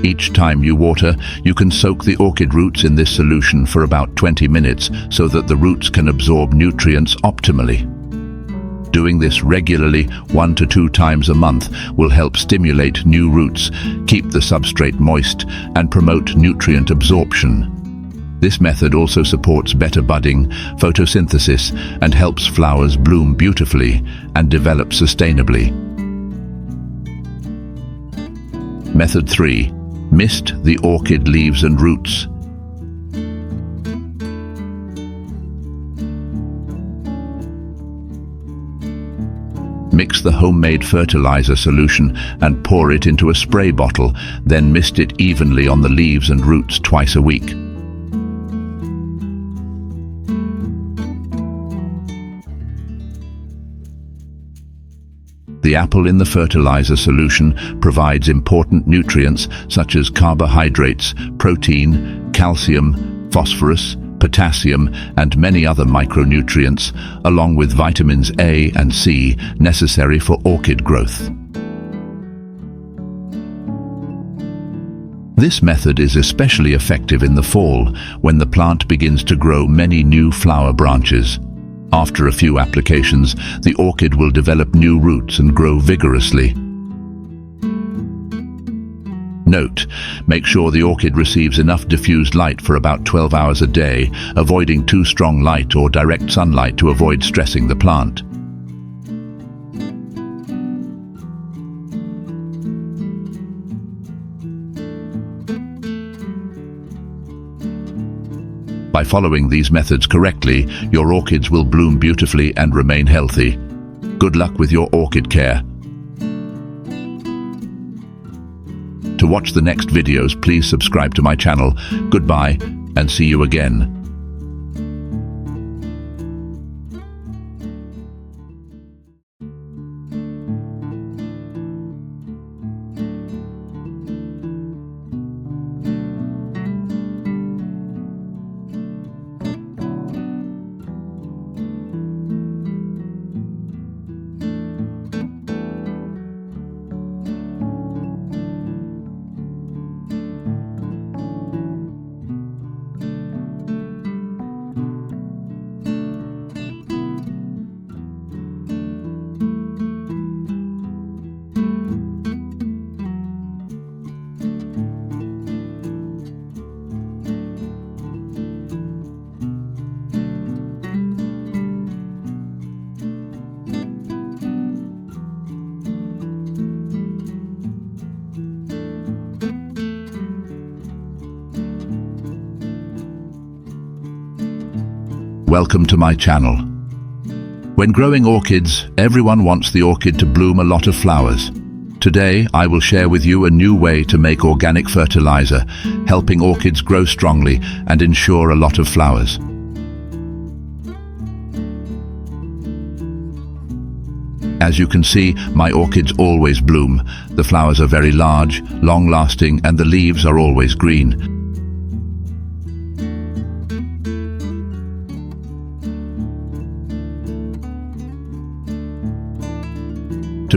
Each time you water, you can soak the orchid roots in this solution for about 20 minutes so that the roots can absorb nutrients optimally. Doing this regularly 1 to 2 times a month will help stimulate new roots, keep the substrate moist, and promote nutrient absorption. This method also supports better budding, photosynthesis, and helps flowers bloom beautifully and develop sustainably. Method 3. Mist the orchid leaves and roots. Mix the homemade fertilizer solution and pour it into a spray bottle, then mist it evenly on the leaves and roots twice a week. The apple in the fertilizer solution provides important nutrients such as carbohydrates, protein, calcium, phosphorus, potassium, and many other micronutrients, along with vitamins A and C necessary for orchid growth. This method is especially effective in the fall when the plant begins to grow many new flower branches. After a few applications, the orchid will develop new roots and grow vigorously. Note: make sure the orchid receives enough diffused light for about 12 hours a day, avoiding too strong light or direct sunlight to avoid stressing the plant. By following these methods correctly, your orchids will bloom beautifully and remain healthy. Good luck with your orchid care. To watch the next videos, please subscribe to my channel. Goodbye, and see you again. Welcome to my channel. When growing orchids, everyone wants the orchid to bloom a lot of flowers. Today, I will share with you a new way to make organic fertilizer, helping orchids grow strongly and ensure a lot of flowers. As you can see, my orchids always bloom. The flowers are very large, long-lasting, and the leaves are always green.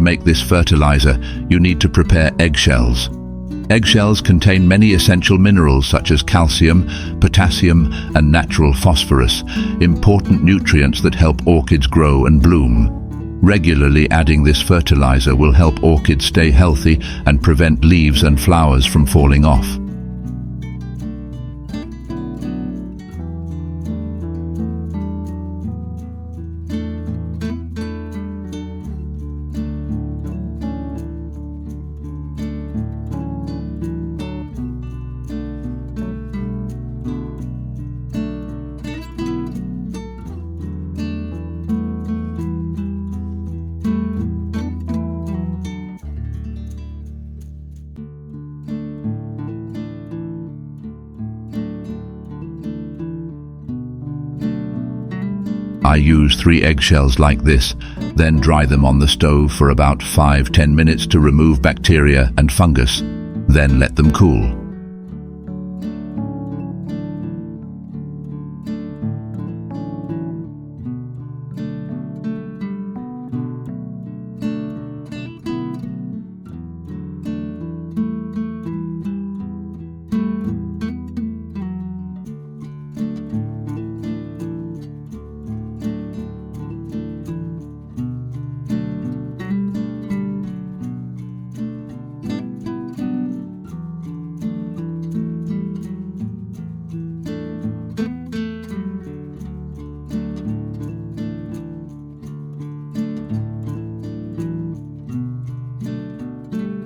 make this fertilizer, you need to prepare eggshells. Eggshells contain many essential minerals such as calcium, potassium, and natural phosphorus, important nutrients that help orchids grow and bloom. Regularly adding this fertilizer will help orchids stay healthy and prevent leaves and flowers from falling off. I use 3 eggshells like this, then dry them on the stove for about 5–10 minutes to remove bacteria and fungus. Then let them cool.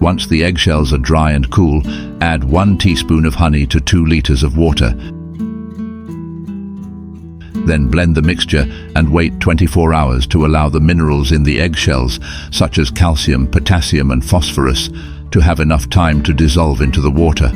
Once the eggshells are dry and cool, add 1 teaspoon of honey to 2 liters of water. Then blend the mixture and wait 24 hours to allow the minerals in the eggshells, such as calcium, potassium and phosphorus, to have enough time to dissolve into the water.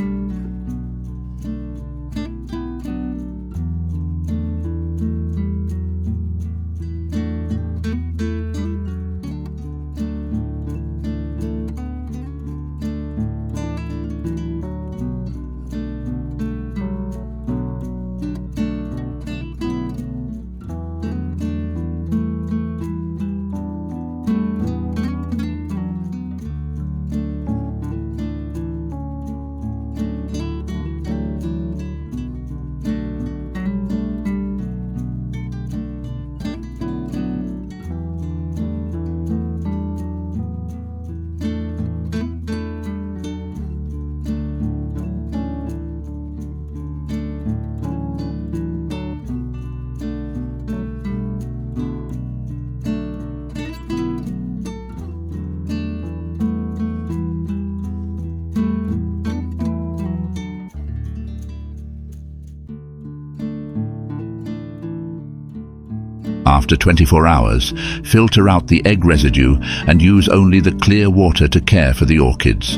After 24 hours, filter out the egg residue and use only the clear water to care for the orchids.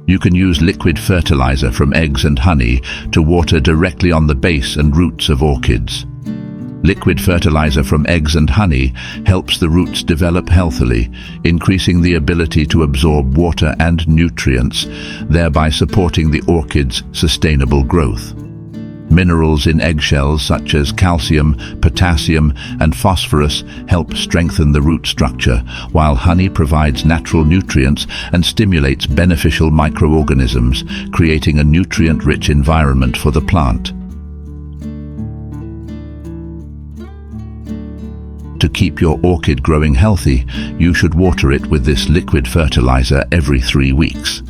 You can use liquid fertilizer from eggs and honey to water directly on the base and roots of orchids. Liquid fertilizer from eggs and honey helps the roots develop healthily, increasing the ability to absorb water and nutrients, thereby supporting the orchid's sustainable growth. Minerals in eggshells such as calcium, potassium and phosphorus help strengthen the root structure, while honey provides natural nutrients and stimulates beneficial microorganisms, creating a nutrient-rich environment for the plant. To keep your orchid growing healthy, you should water it with this liquid fertilizer every 3 weeks.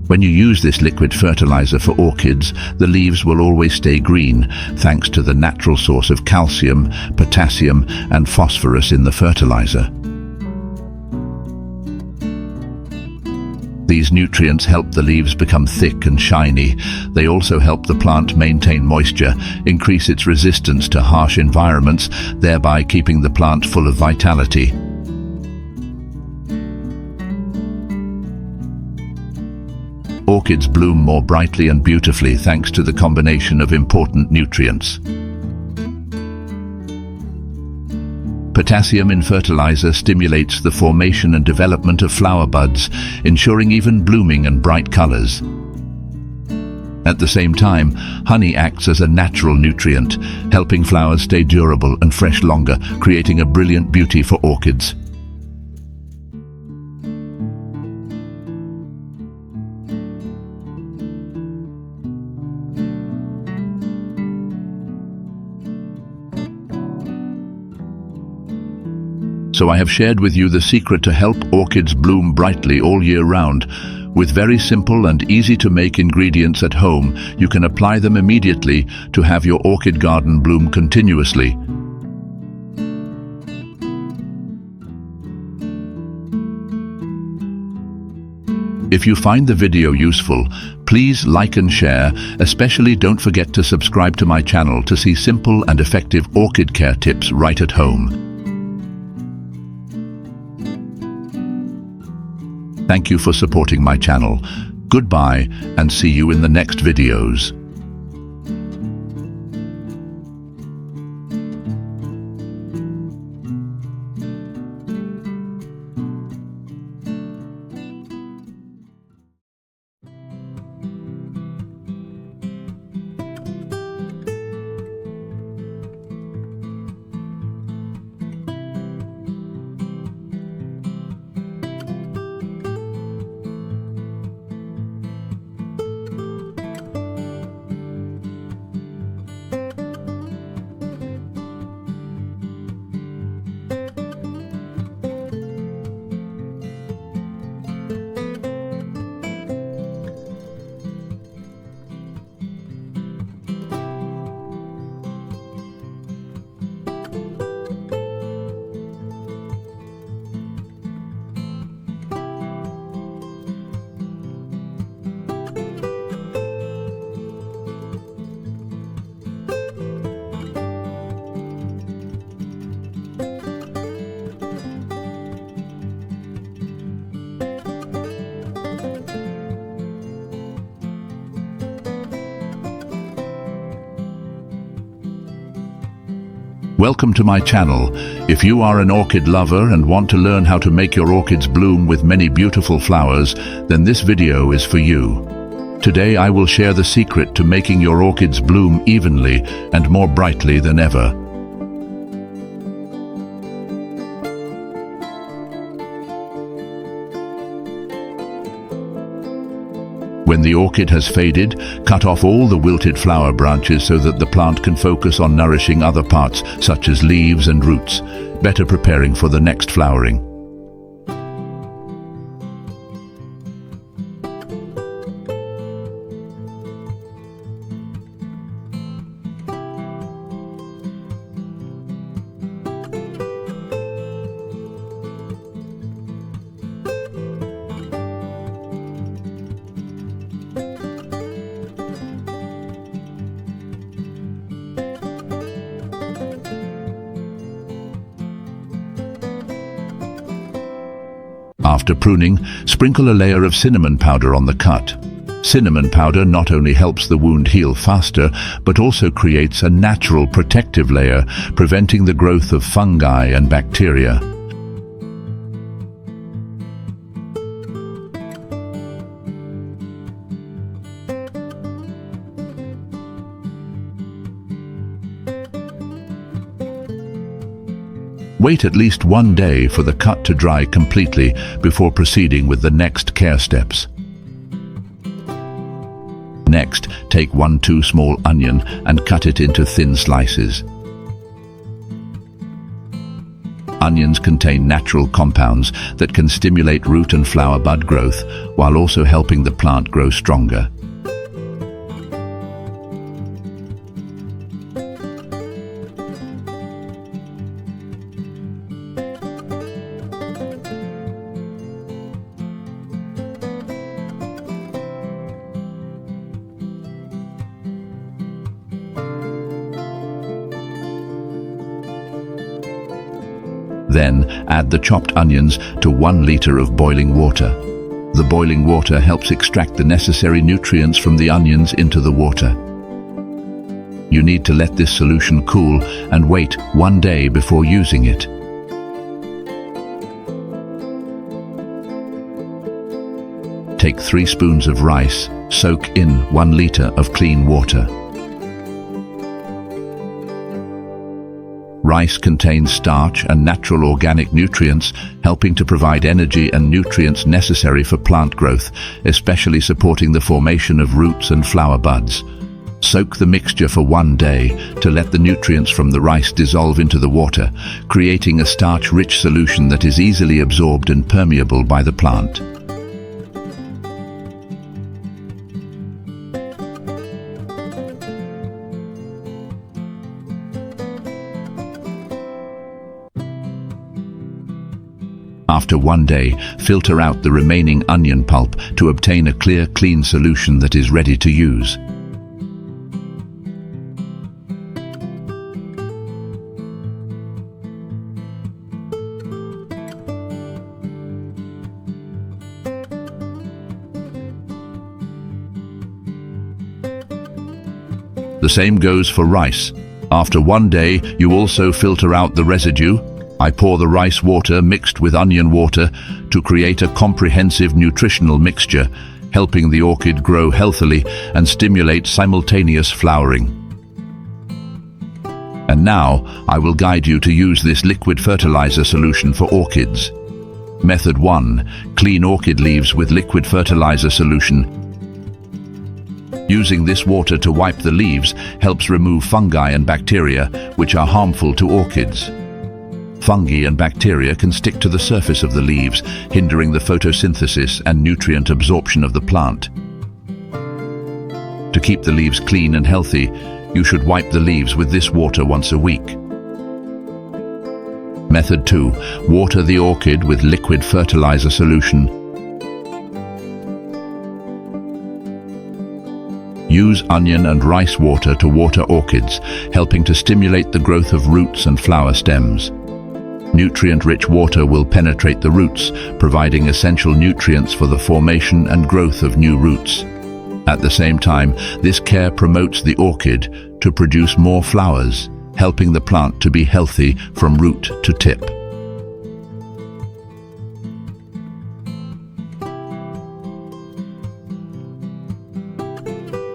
When you use this liquid fertilizer for orchids, the leaves will always stay green, thanks to the natural source of calcium, potassium, and phosphorus in the fertilizer. These nutrients help the leaves become thick and shiny. They also help the plant maintain moisture, increase its resistance to harsh environments, thereby keeping the plant full of vitality. orchids bloom more brightly and beautifully thanks to the combination of important nutrients. Potassium in fertilizer stimulates the formation and development of flower buds, ensuring even blooming and bright colors. At the same time, honey acts as a natural nutrient, helping flowers stay durable and fresh longer, creating a brilliant beauty for orchids. So I have shared with you the secret to help orchids bloom brightly all year round. With very simple and easy to make ingredients at home, you can apply them immediately to have your orchid garden bloom continuously. If you find the video useful, please like and share. Especially don't forget to subscribe to my channel to see simple and effective orchid care tips right at home. Thank you for supporting my channel. Goodbye and see you in the next videos. Welcome to my channel. If you are an orchid lover and want to learn how to make your orchids bloom with many beautiful flowers, then this video is for you. Today I will share the secret to making your orchids bloom evenly and more brightly than ever. When the orchid has faded, cut off all the wilted flower branches so that the plant can focus on nourishing other parts, such as leaves and roots, better preparing for the next flowering. After pruning, sprinkle a layer of cinnamon powder on the cut. Cinnamon powder not only helps the wound heal faster, but also creates a natural protective layer, preventing the growth of fungi and bacteria. Wait at least 1 day for the cut to dry completely before proceeding with the next care steps. Next, take 1 small onion and cut it into thin slices. Onions contain natural compounds that can stimulate root and flower bud growth, while also helping the plant grow stronger. Then add the chopped onions to 1 liter of boiling water. The boiling water helps extract the necessary nutrients from the onions into the water. You need to let this solution cool and wait 1 day before using it. Take 3 spoons of rice, soak in 1 liter of clean water. Rice contains starch and natural organic nutrients, helping to provide energy and nutrients necessary for plant growth, especially supporting the formation of roots and flower buds. Soak the mixture for 1 day to let the nutrients from the rice dissolve into the water, creating a starch-rich solution that is easily absorbed and permeable by the plant. After 1 day, filter out the remaining onion pulp to obtain a clear, clean solution that is ready to use. The same goes for rice. After 1 day, you also filter out the residue. I pour the rice water mixed with onion water to create a comprehensive nutritional mixture, helping the orchid grow healthily and stimulate simultaneous flowering. And now, I will guide you to use this liquid fertilizer solution for orchids. Method 1. Clean orchid leaves with liquid fertilizer solution. Using this water to wipe the leaves helps remove fungi and bacteria, which are harmful to orchids. Fungi and bacteria can stick to the surface of the leaves, hindering the photosynthesis and nutrient absorption of the plant. To keep the leaves clean and healthy, you should wipe the leaves with this water once a week. Method 2. Water the orchid with liquid fertilizer solution. Use onion and rice water to water orchids, helping to stimulate the growth of roots and flower stems. Nutrient-rich water will penetrate the roots, providing essential nutrients for the formation and growth of new roots. At the same time, this care promotes the orchid to produce more flowers, helping the plant to be healthy from root to tip.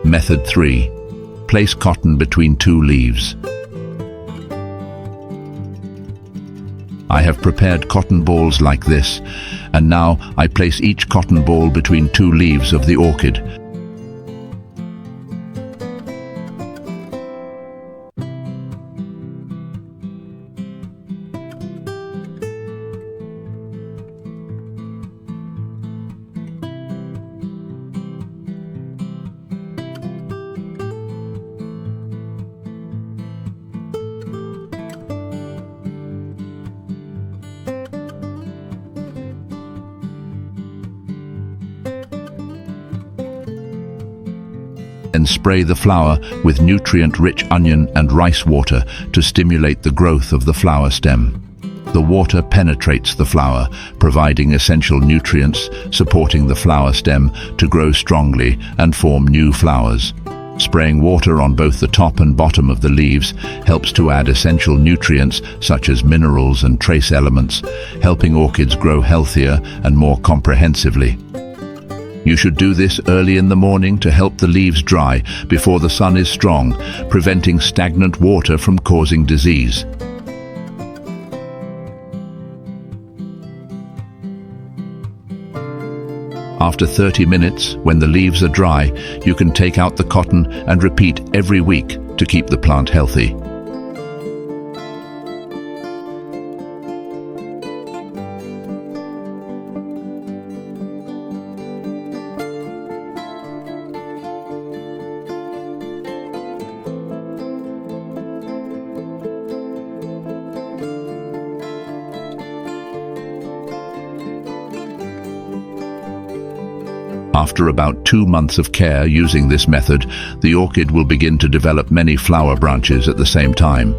Method 3. Place cotton between 2 leaves. I have prepared cotton balls like this, and now I place each cotton ball between 2 leaves of the orchid. And spray the flower with nutrient-rich onion and rice water to stimulate the growth of the flower stem. The water penetrates the flower, providing essential nutrients, supporting the flower stem to grow strongly and form new flowers. Spraying water on both the top and bottom of the leaves helps to add essential nutrients such as minerals and trace elements, helping orchids grow healthier and more comprehensively. You should do this early in the morning to help the leaves dry before the sun is strong, preventing stagnant water from causing disease. After 30 minutes, when the leaves are dry, you can take out the cotton and repeat every week to keep the plant healthy. After about 2 months of care using this method, the orchid will begin to develop many flower branches at the same time.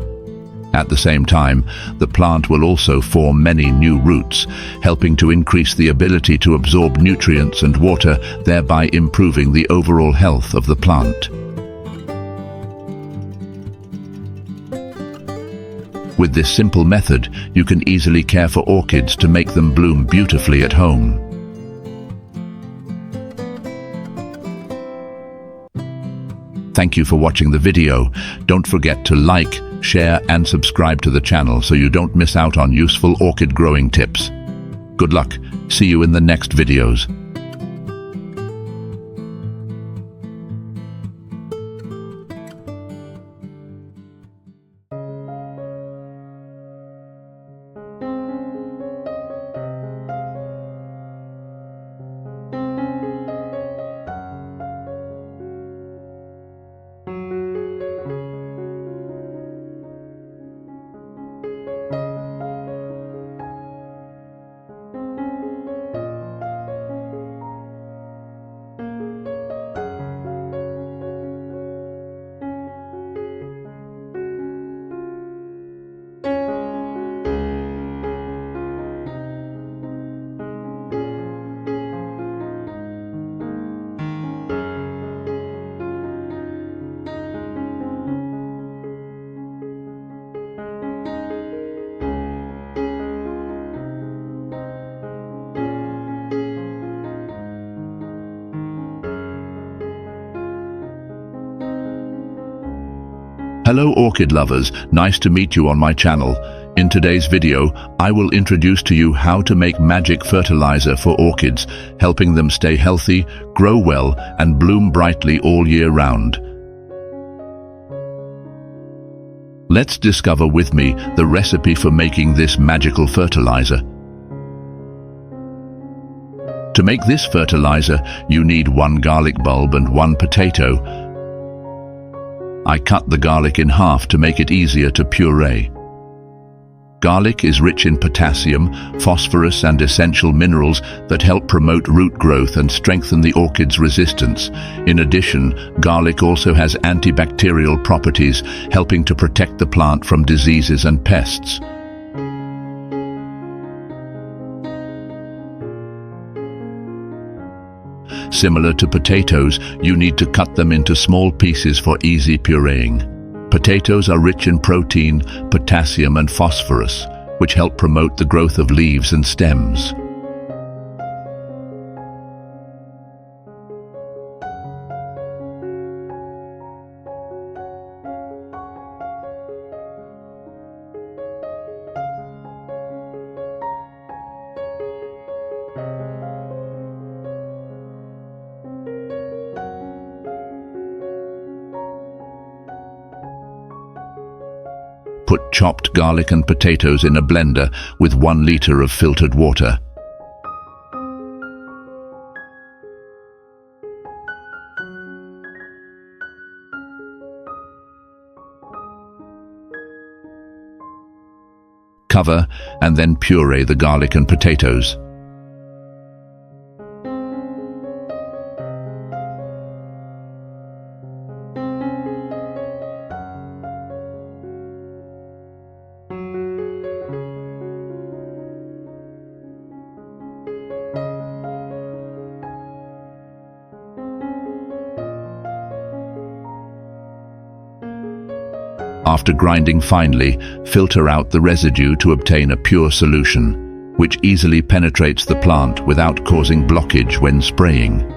At the same time, the plant will also form many new roots, helping to increase the ability to absorb nutrients and water, thereby improving the overall health of the plant. With this simple method, you can easily care for orchids to make them bloom beautifully at home. Thank you for watching the video. Don't forget to like, share and subscribe to the channel so you don't miss out on useful orchid growing tips. Good luck. See you in the next videos. Hello orchid lovers, nice to meet you on my channel. In today's video, I will introduce to you how to make magic fertilizer for orchids, helping them stay healthy, grow well, and bloom brightly all year round. Let's discover with me the recipe for making this magical fertilizer. To make this fertilizer, you need 1 garlic bulb and 1 potato. I cut the garlic in half to make it easier to puree. Garlic is rich in potassium, phosphorus and essential minerals that help promote root growth and strengthen the orchid's resistance. In addition, garlic also has antibacterial properties, helping to protect the plant from diseases and pests. Similar to potatoes, you need to cut them into small pieces for easy pureeing. Potatoes are rich in protein, potassium and phosphorus, which help promote the growth of leaves and stems. Put chopped garlic and potatoes in a blender with 1 liter of filtered water. Cover and then puree the garlic and potatoes. After grinding finely, filter out the residue to obtain a pure solution, which easily penetrates the plant without causing blockage when spraying.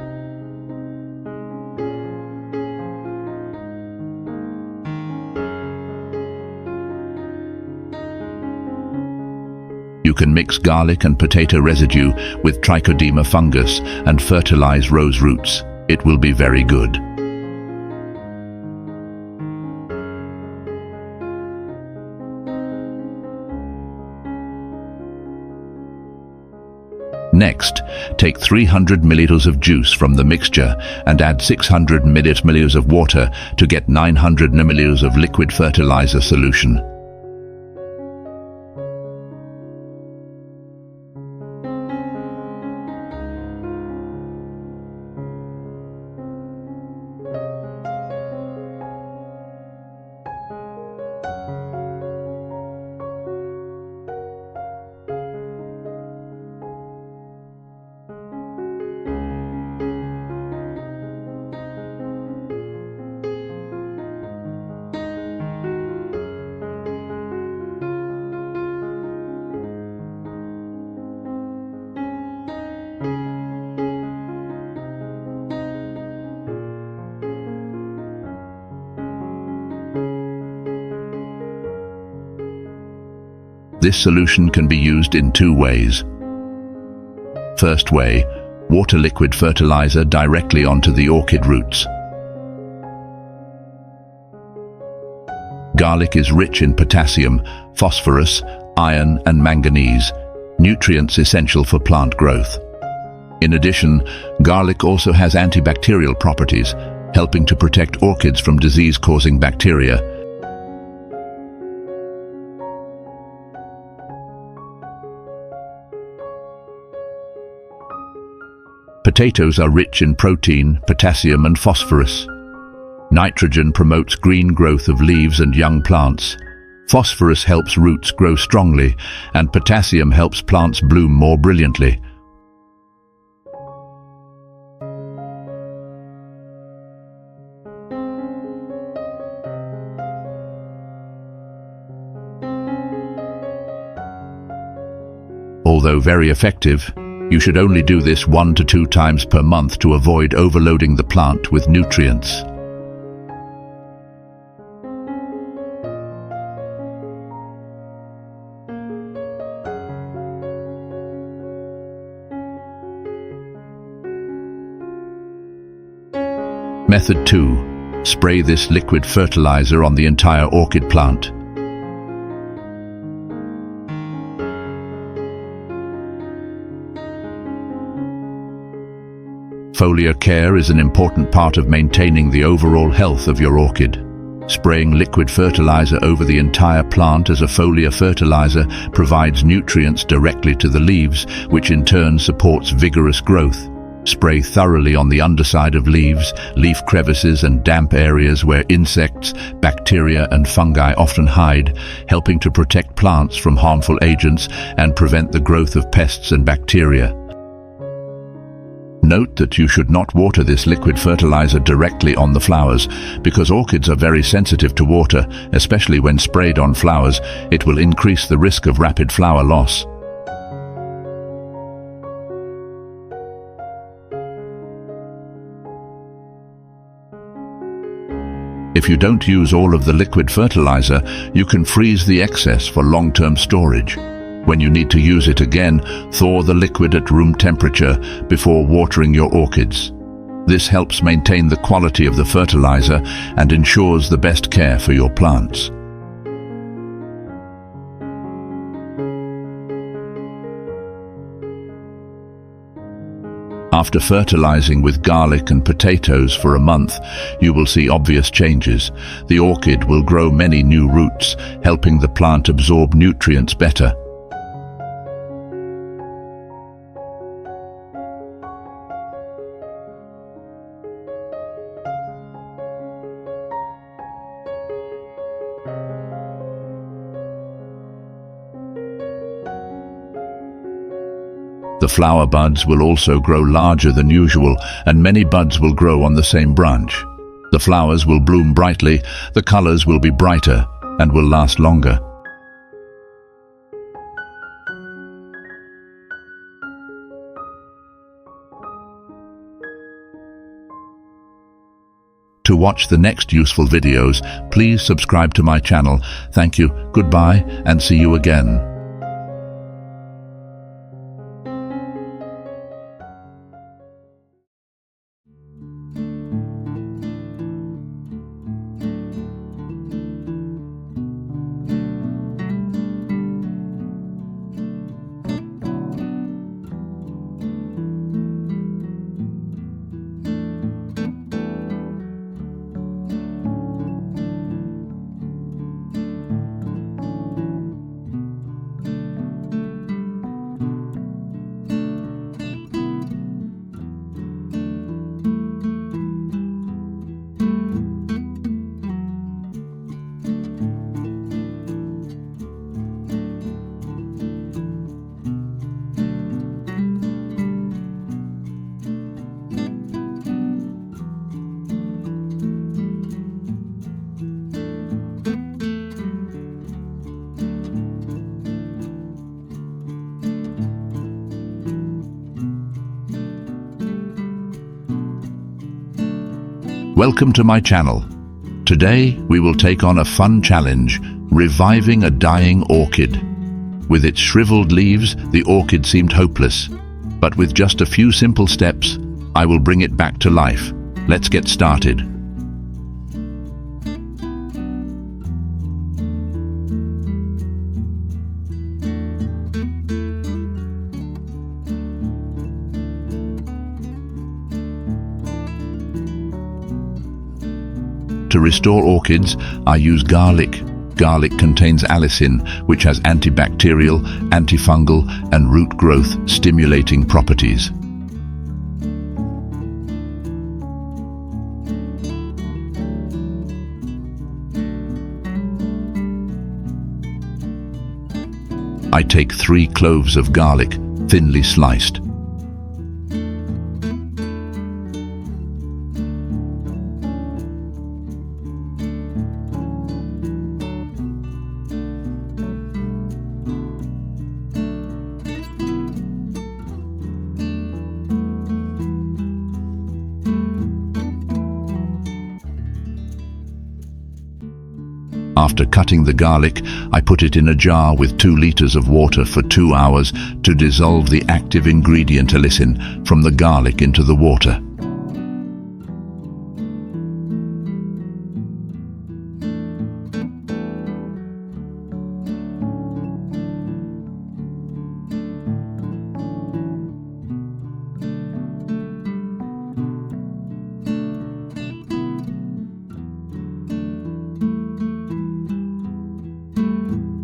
You can mix garlic and potato residue with trichoderma fungus and fertilize rose roots. It will be very good. Next, take 300 milliliters of juice from the mixture and add 600 milliliters of water to get 900 milliliters of liquid fertilizer solution. This solution can be used in two ways. First way, water liquid fertilizer directly onto the orchid roots. Garlic is rich in potassium, phosphorus, iron and manganese, nutrients essential for plant growth. In addition, garlic also has antibacterial properties, helping to protect orchids from disease-causing bacteria. Potatoes are rich in protein, potassium and phosphorus. Nitrogen promotes green growth of leaves and young plants. Phosphorus helps roots grow strongly, and potassium helps plants bloom more brilliantly. Although very effective, you should only do this 1 to 2 times per month to avoid overloading the plant with nutrients. Method 2. Spray this liquid fertilizer on the entire orchid plant. Foliar care is an important part of maintaining the overall health of your orchid. Spraying liquid fertilizer over the entire plant as a foliar fertilizer provides nutrients directly to the leaves, which in turn supports vigorous growth. Spray thoroughly on the underside of leaves, leaf crevices and damp areas where insects, bacteria and fungi often hide, helping to protect plants from harmful agents and prevent the growth of pests and bacteria. Note that you should not water this liquid fertilizer directly on the flowers, because orchids are very sensitive to water, especially when sprayed on flowers. It will increase the risk of rapid flower loss. If you don't use all of the liquid fertilizer, you can freeze the excess for long-term storage. When you need to use it again, thaw the liquid at room temperature before watering your orchids. This helps maintain the quality of the fertilizer and ensures the best care for your plants. After fertilizing with garlic and potatoes for a month, you will see obvious changes. The orchid will grow many new roots, helping the plant absorb nutrients better. The flower buds will also grow larger than usual, and many buds will grow on the same branch. The flowers will bloom brightly, the colors will be brighter, and will last longer. To watch the next useful videos, please subscribe to my channel. Thank you, goodbye, and see you again. Welcome to my channel. Today we will take on a fun challenge, reviving a dying orchid. With its shriveled leaves, the orchid seemed hopeless. But with just a few simple steps, I will bring it back to life. Let's get started. To restore orchids, I use garlic. Garlic contains allicin, which has antibacterial, antifungal, and root growth stimulating properties. I take 3 cloves of garlic, thinly sliced. After cutting the garlic, I put it in a jar with 2 liters of water for 2 hours to dissolve the active ingredient allicin from the garlic into the water.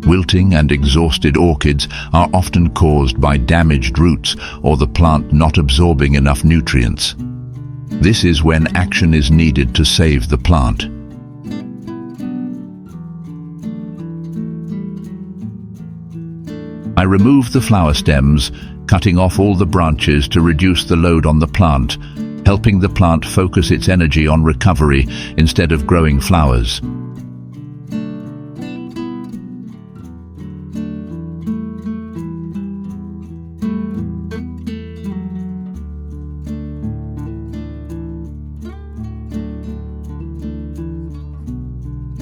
Wilting and exhausted orchids are often caused by damaged roots or the plant not absorbing enough nutrients. This is when action is needed to save the plant. I remove the flower stems, cutting off all the branches to reduce the load on the plant, helping the plant focus its energy on recovery instead of growing flowers.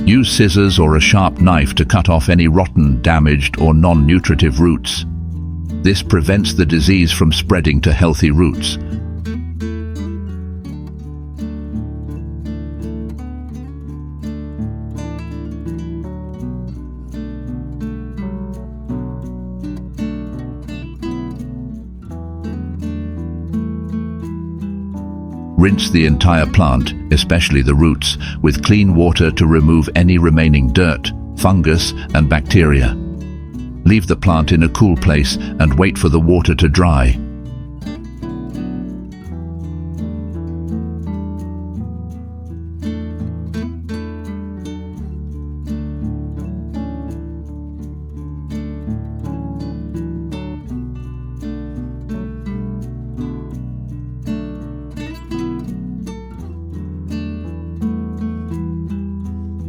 Use scissors or a sharp knife to cut off any rotten, damaged, or non-nutritive roots. This prevents the disease from spreading to healthy roots. Rinse the entire plant, especially the roots, with clean water to remove any remaining dirt, fungus, and bacteria. Leave the plant in a cool place and wait for the water to dry.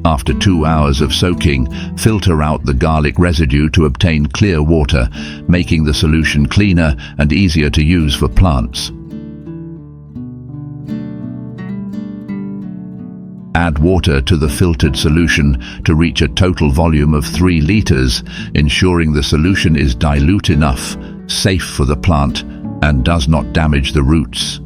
After 2 hours of soaking, filter out the garlic residue to obtain clear water, making the solution cleaner and easier to use for plants. Add water to the filtered solution to reach a total volume of 3 liters, ensuring the solution is dilute enough, safe for the plant, and does not damage the roots.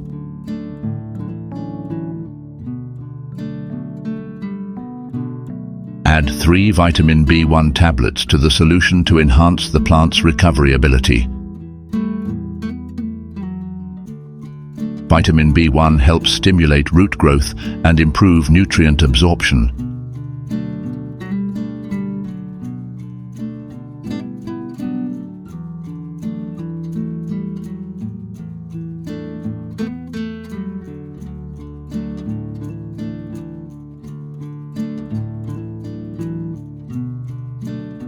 Add 3 vitamin B1 tablets to the solution to enhance the plant's recovery ability. Vitamin B1 helps stimulate root growth and improve nutrient absorption.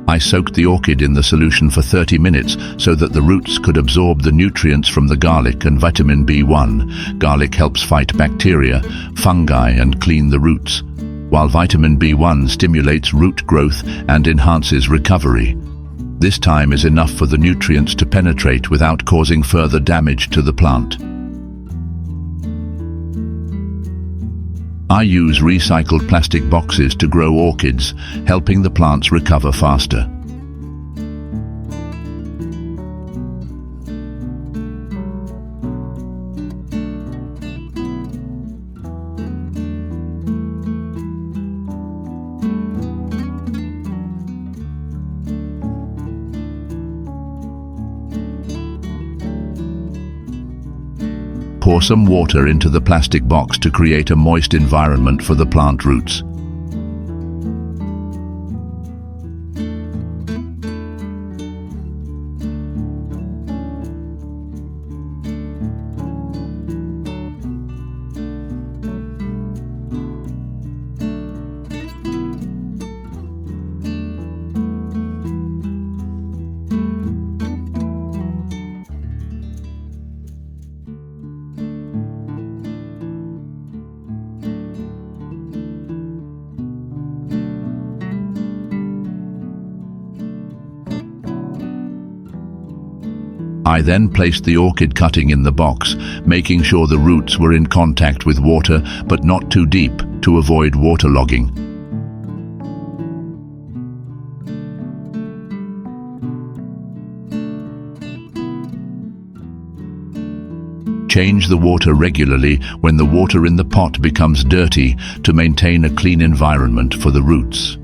I soaked the orchid in the solution for 30 minutes so that the roots could absorb the nutrients from the garlic and vitamin B1. Garlic helps fight bacteria, fungi, and clean the roots, while vitamin B1 stimulates root growth and enhances recovery. This time is enough for the nutrients to penetrate without causing further damage to the plant. I use recycled plastic boxes to grow orchids, helping the plants recover faster. Pour some water into the plastic box to create a moist environment for the plant roots. I then placed the orchid cutting in the box, making sure the roots were in contact with water, but not too deep, to avoid waterlogging. Change the water regularly when the water in the pot becomes dirty to maintain a clean environment for the roots.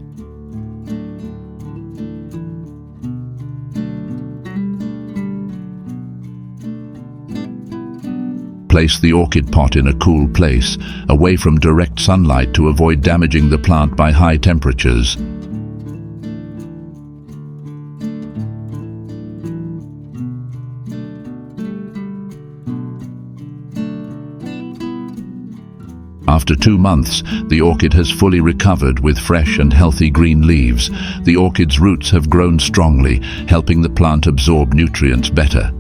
Place the orchid pot in a cool place, away from direct sunlight to avoid damaging the plant by high temperatures. After 2 months, the orchid has fully recovered with fresh and healthy green leaves. The orchid's roots have grown strongly, helping the plant absorb nutrients better.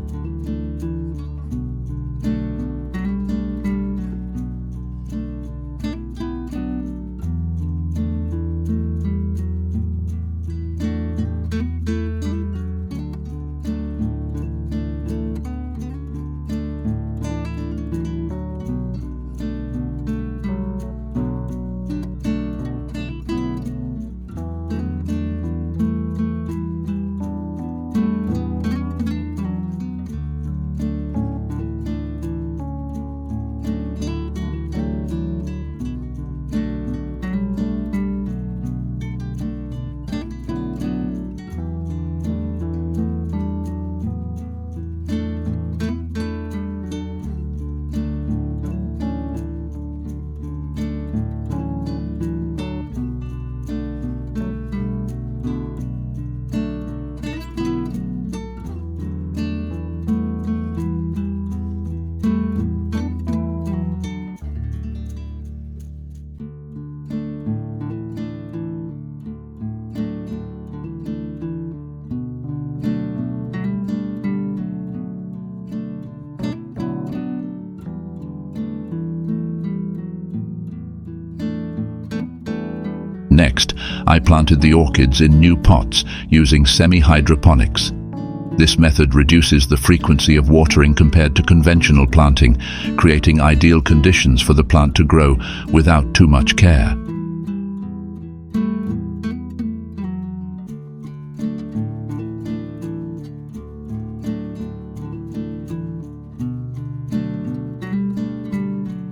Next, I planted the orchids in new pots using semi-hydroponics. This method reduces the frequency of watering compared to conventional planting, creating ideal conditions for the plant to grow without too much care.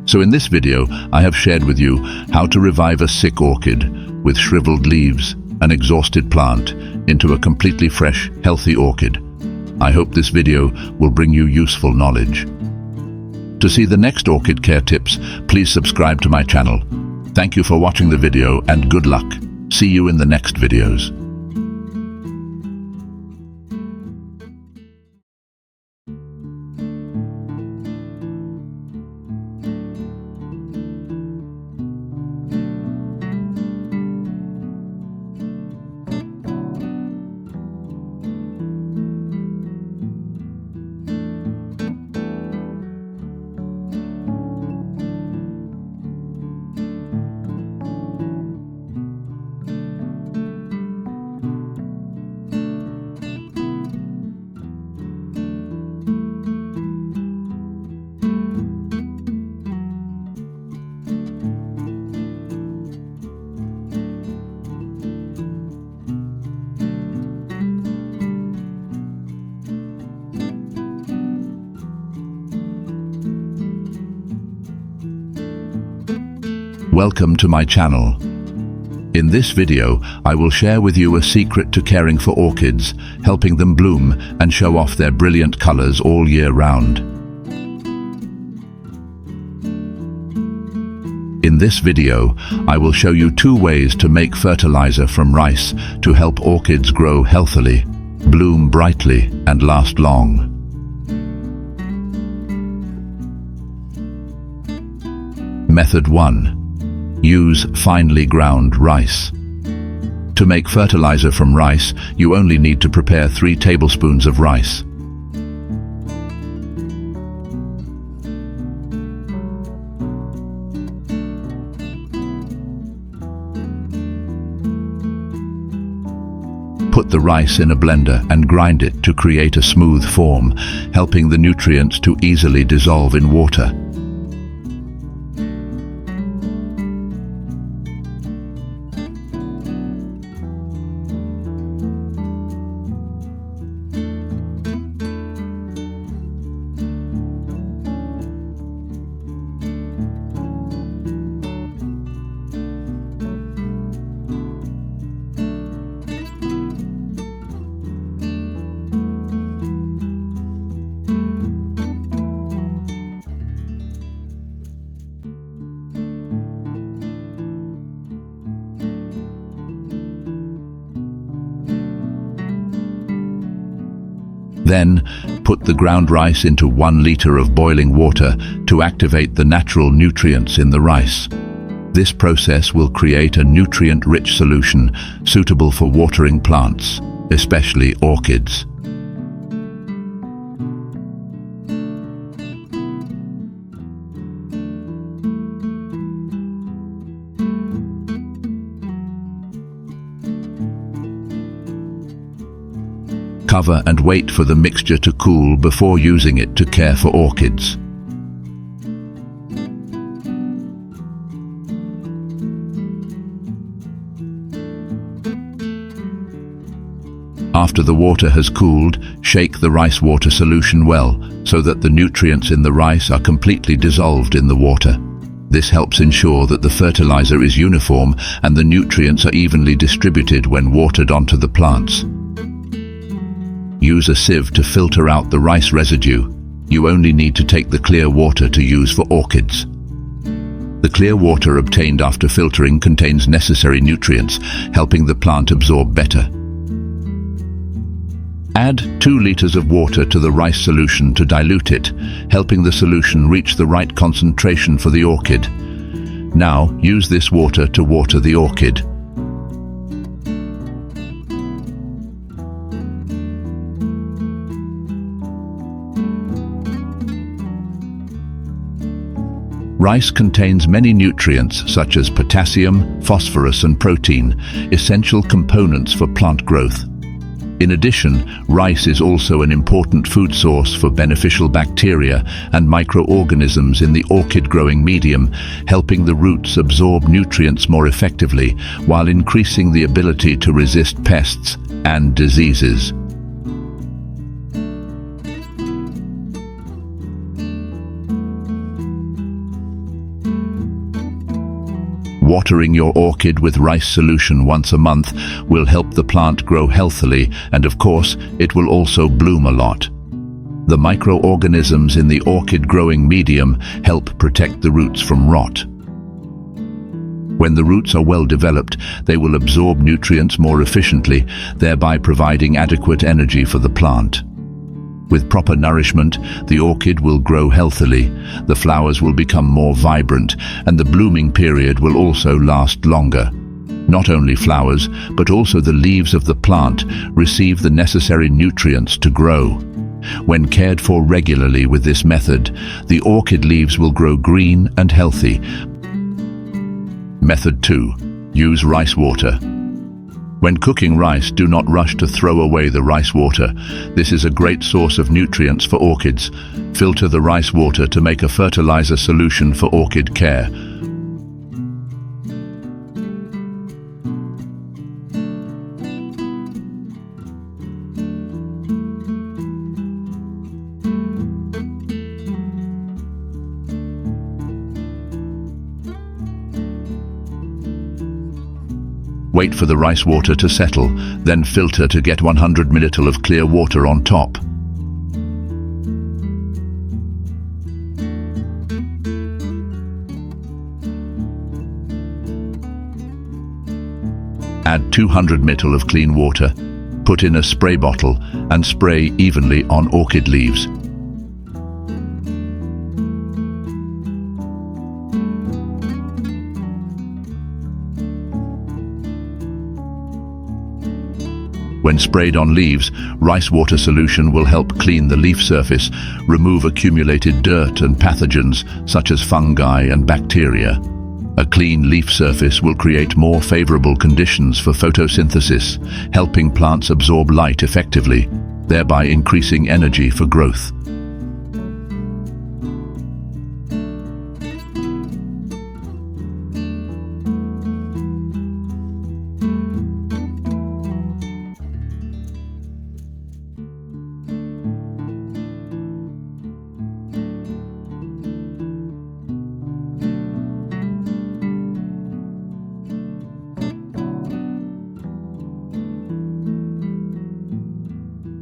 So in this video, I have shared with you how to revive a sick orchid with shriveled leaves, an exhausted plant, into a completely fresh, healthy orchid. I hope this video will bring you useful knowledge. To see the next orchid care tips, please subscribe to my channel. Thank you for watching the video and good luck. See you in the next videos. Welcome to my channel. In this video, I will share with you a secret to caring for orchids, helping them bloom and show off their brilliant colors all year round. In this video, I will show you 2 ways to make fertilizer from rice to help orchids grow healthily, bloom brightly, and last long. Method 1. Use finely ground rice. To make fertilizer from rice, you only need to prepare 3 tablespoons of rice. Put the rice in a blender and grind it to create a smooth form, helping the nutrients to easily dissolve in water. Then, put the ground rice into 1 liter of boiling water to activate the natural nutrients in the rice. This process will create a nutrient-rich solution suitable for watering plants, especially orchids. Cover and wait for the mixture to cool before using it to care for orchids. After the water has cooled, shake the rice water solution well so that the nutrients in the rice are completely dissolved in the water. This helps ensure that the fertilizer is uniform and the nutrients are evenly distributed when watered onto the plants. Use a sieve to filter out the rice residue. You only need to take the clear water to use for orchids. The clear water obtained after filtering contains necessary nutrients, helping the plant absorb better. Add 2 liters of water to the rice solution to dilute it, helping the solution reach the right concentration for the orchid. Now, use this water to water the orchid. Rice contains many nutrients such as potassium, phosphorus and protein, essential components for plant growth. In addition, rice is also an important food source for beneficial bacteria and microorganisms in the orchid growing medium, helping the roots absorb nutrients more effectively while increasing the ability to resist pests and diseases. Watering your orchid with rice solution once a month will help the plant grow healthily, and of course, it will also bloom a lot. The microorganisms in the orchid growing medium help protect the roots from rot. When the roots are well developed, they will absorb nutrients more efficiently, thereby providing adequate energy for the plant. With proper nourishment, the orchid will grow healthily, the flowers will become more vibrant, and the blooming period will also last longer. Not only flowers, but also the leaves of the plant receive the necessary nutrients to grow. When cared for regularly with this method, the orchid leaves will grow green and healthy. Method 2. Use rice water. When cooking rice, do not rush to throw away the rice water. This is a great source of nutrients for orchids. Filter the rice water to make a fertilizer solution for orchid care. Wait for the rice water to settle, then filter to get 100 ml of clear water on top. Add 200 ml of clean water. Put in a spray bottle and spray evenly on orchid leaves. When sprayed on leaves, rice water solution will help clean the leaf surface, remove accumulated dirt and pathogens such as fungi and bacteria. A clean leaf surface will create more favorable conditions for photosynthesis, helping plants absorb light effectively, thereby increasing energy for growth.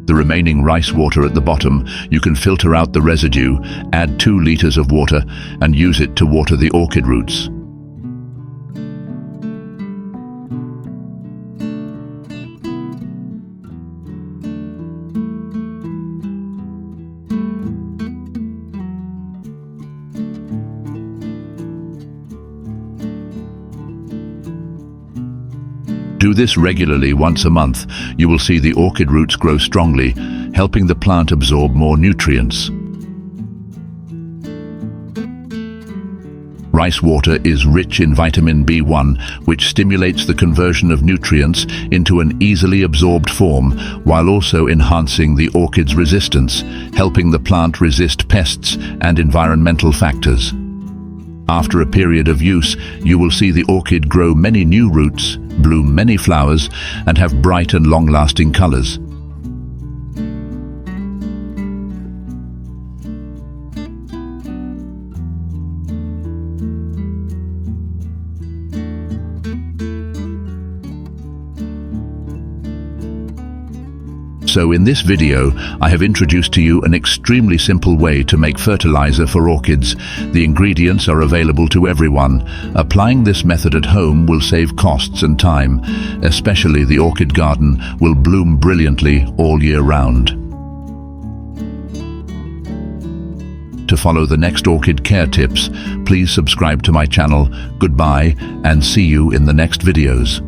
The remaining rice water at the bottom, you can filter out the residue, add 2 liters of water, and use it to water the orchid roots. Do this regularly once a month. You will see the orchid roots grow strongly, helping the plant absorb more nutrients. Rice water is rich in vitamin B1, which stimulates the conversion of nutrients into an easily absorbed form, while also enhancing the orchid's resistance, helping the plant resist pests and environmental factors. After a period of use, you will see the orchid grow many new roots, bloom many flowers, and have bright and long-lasting colors. So in this video, I have introduced to you an extremely simple way to make fertilizer for orchids. The ingredients are available to everyone. Applying this method at home will save costs and time. Especially the orchid garden will bloom brilliantly all year round. To follow the next orchid care tips, please subscribe to my channel. Goodbye, and see you in the next videos.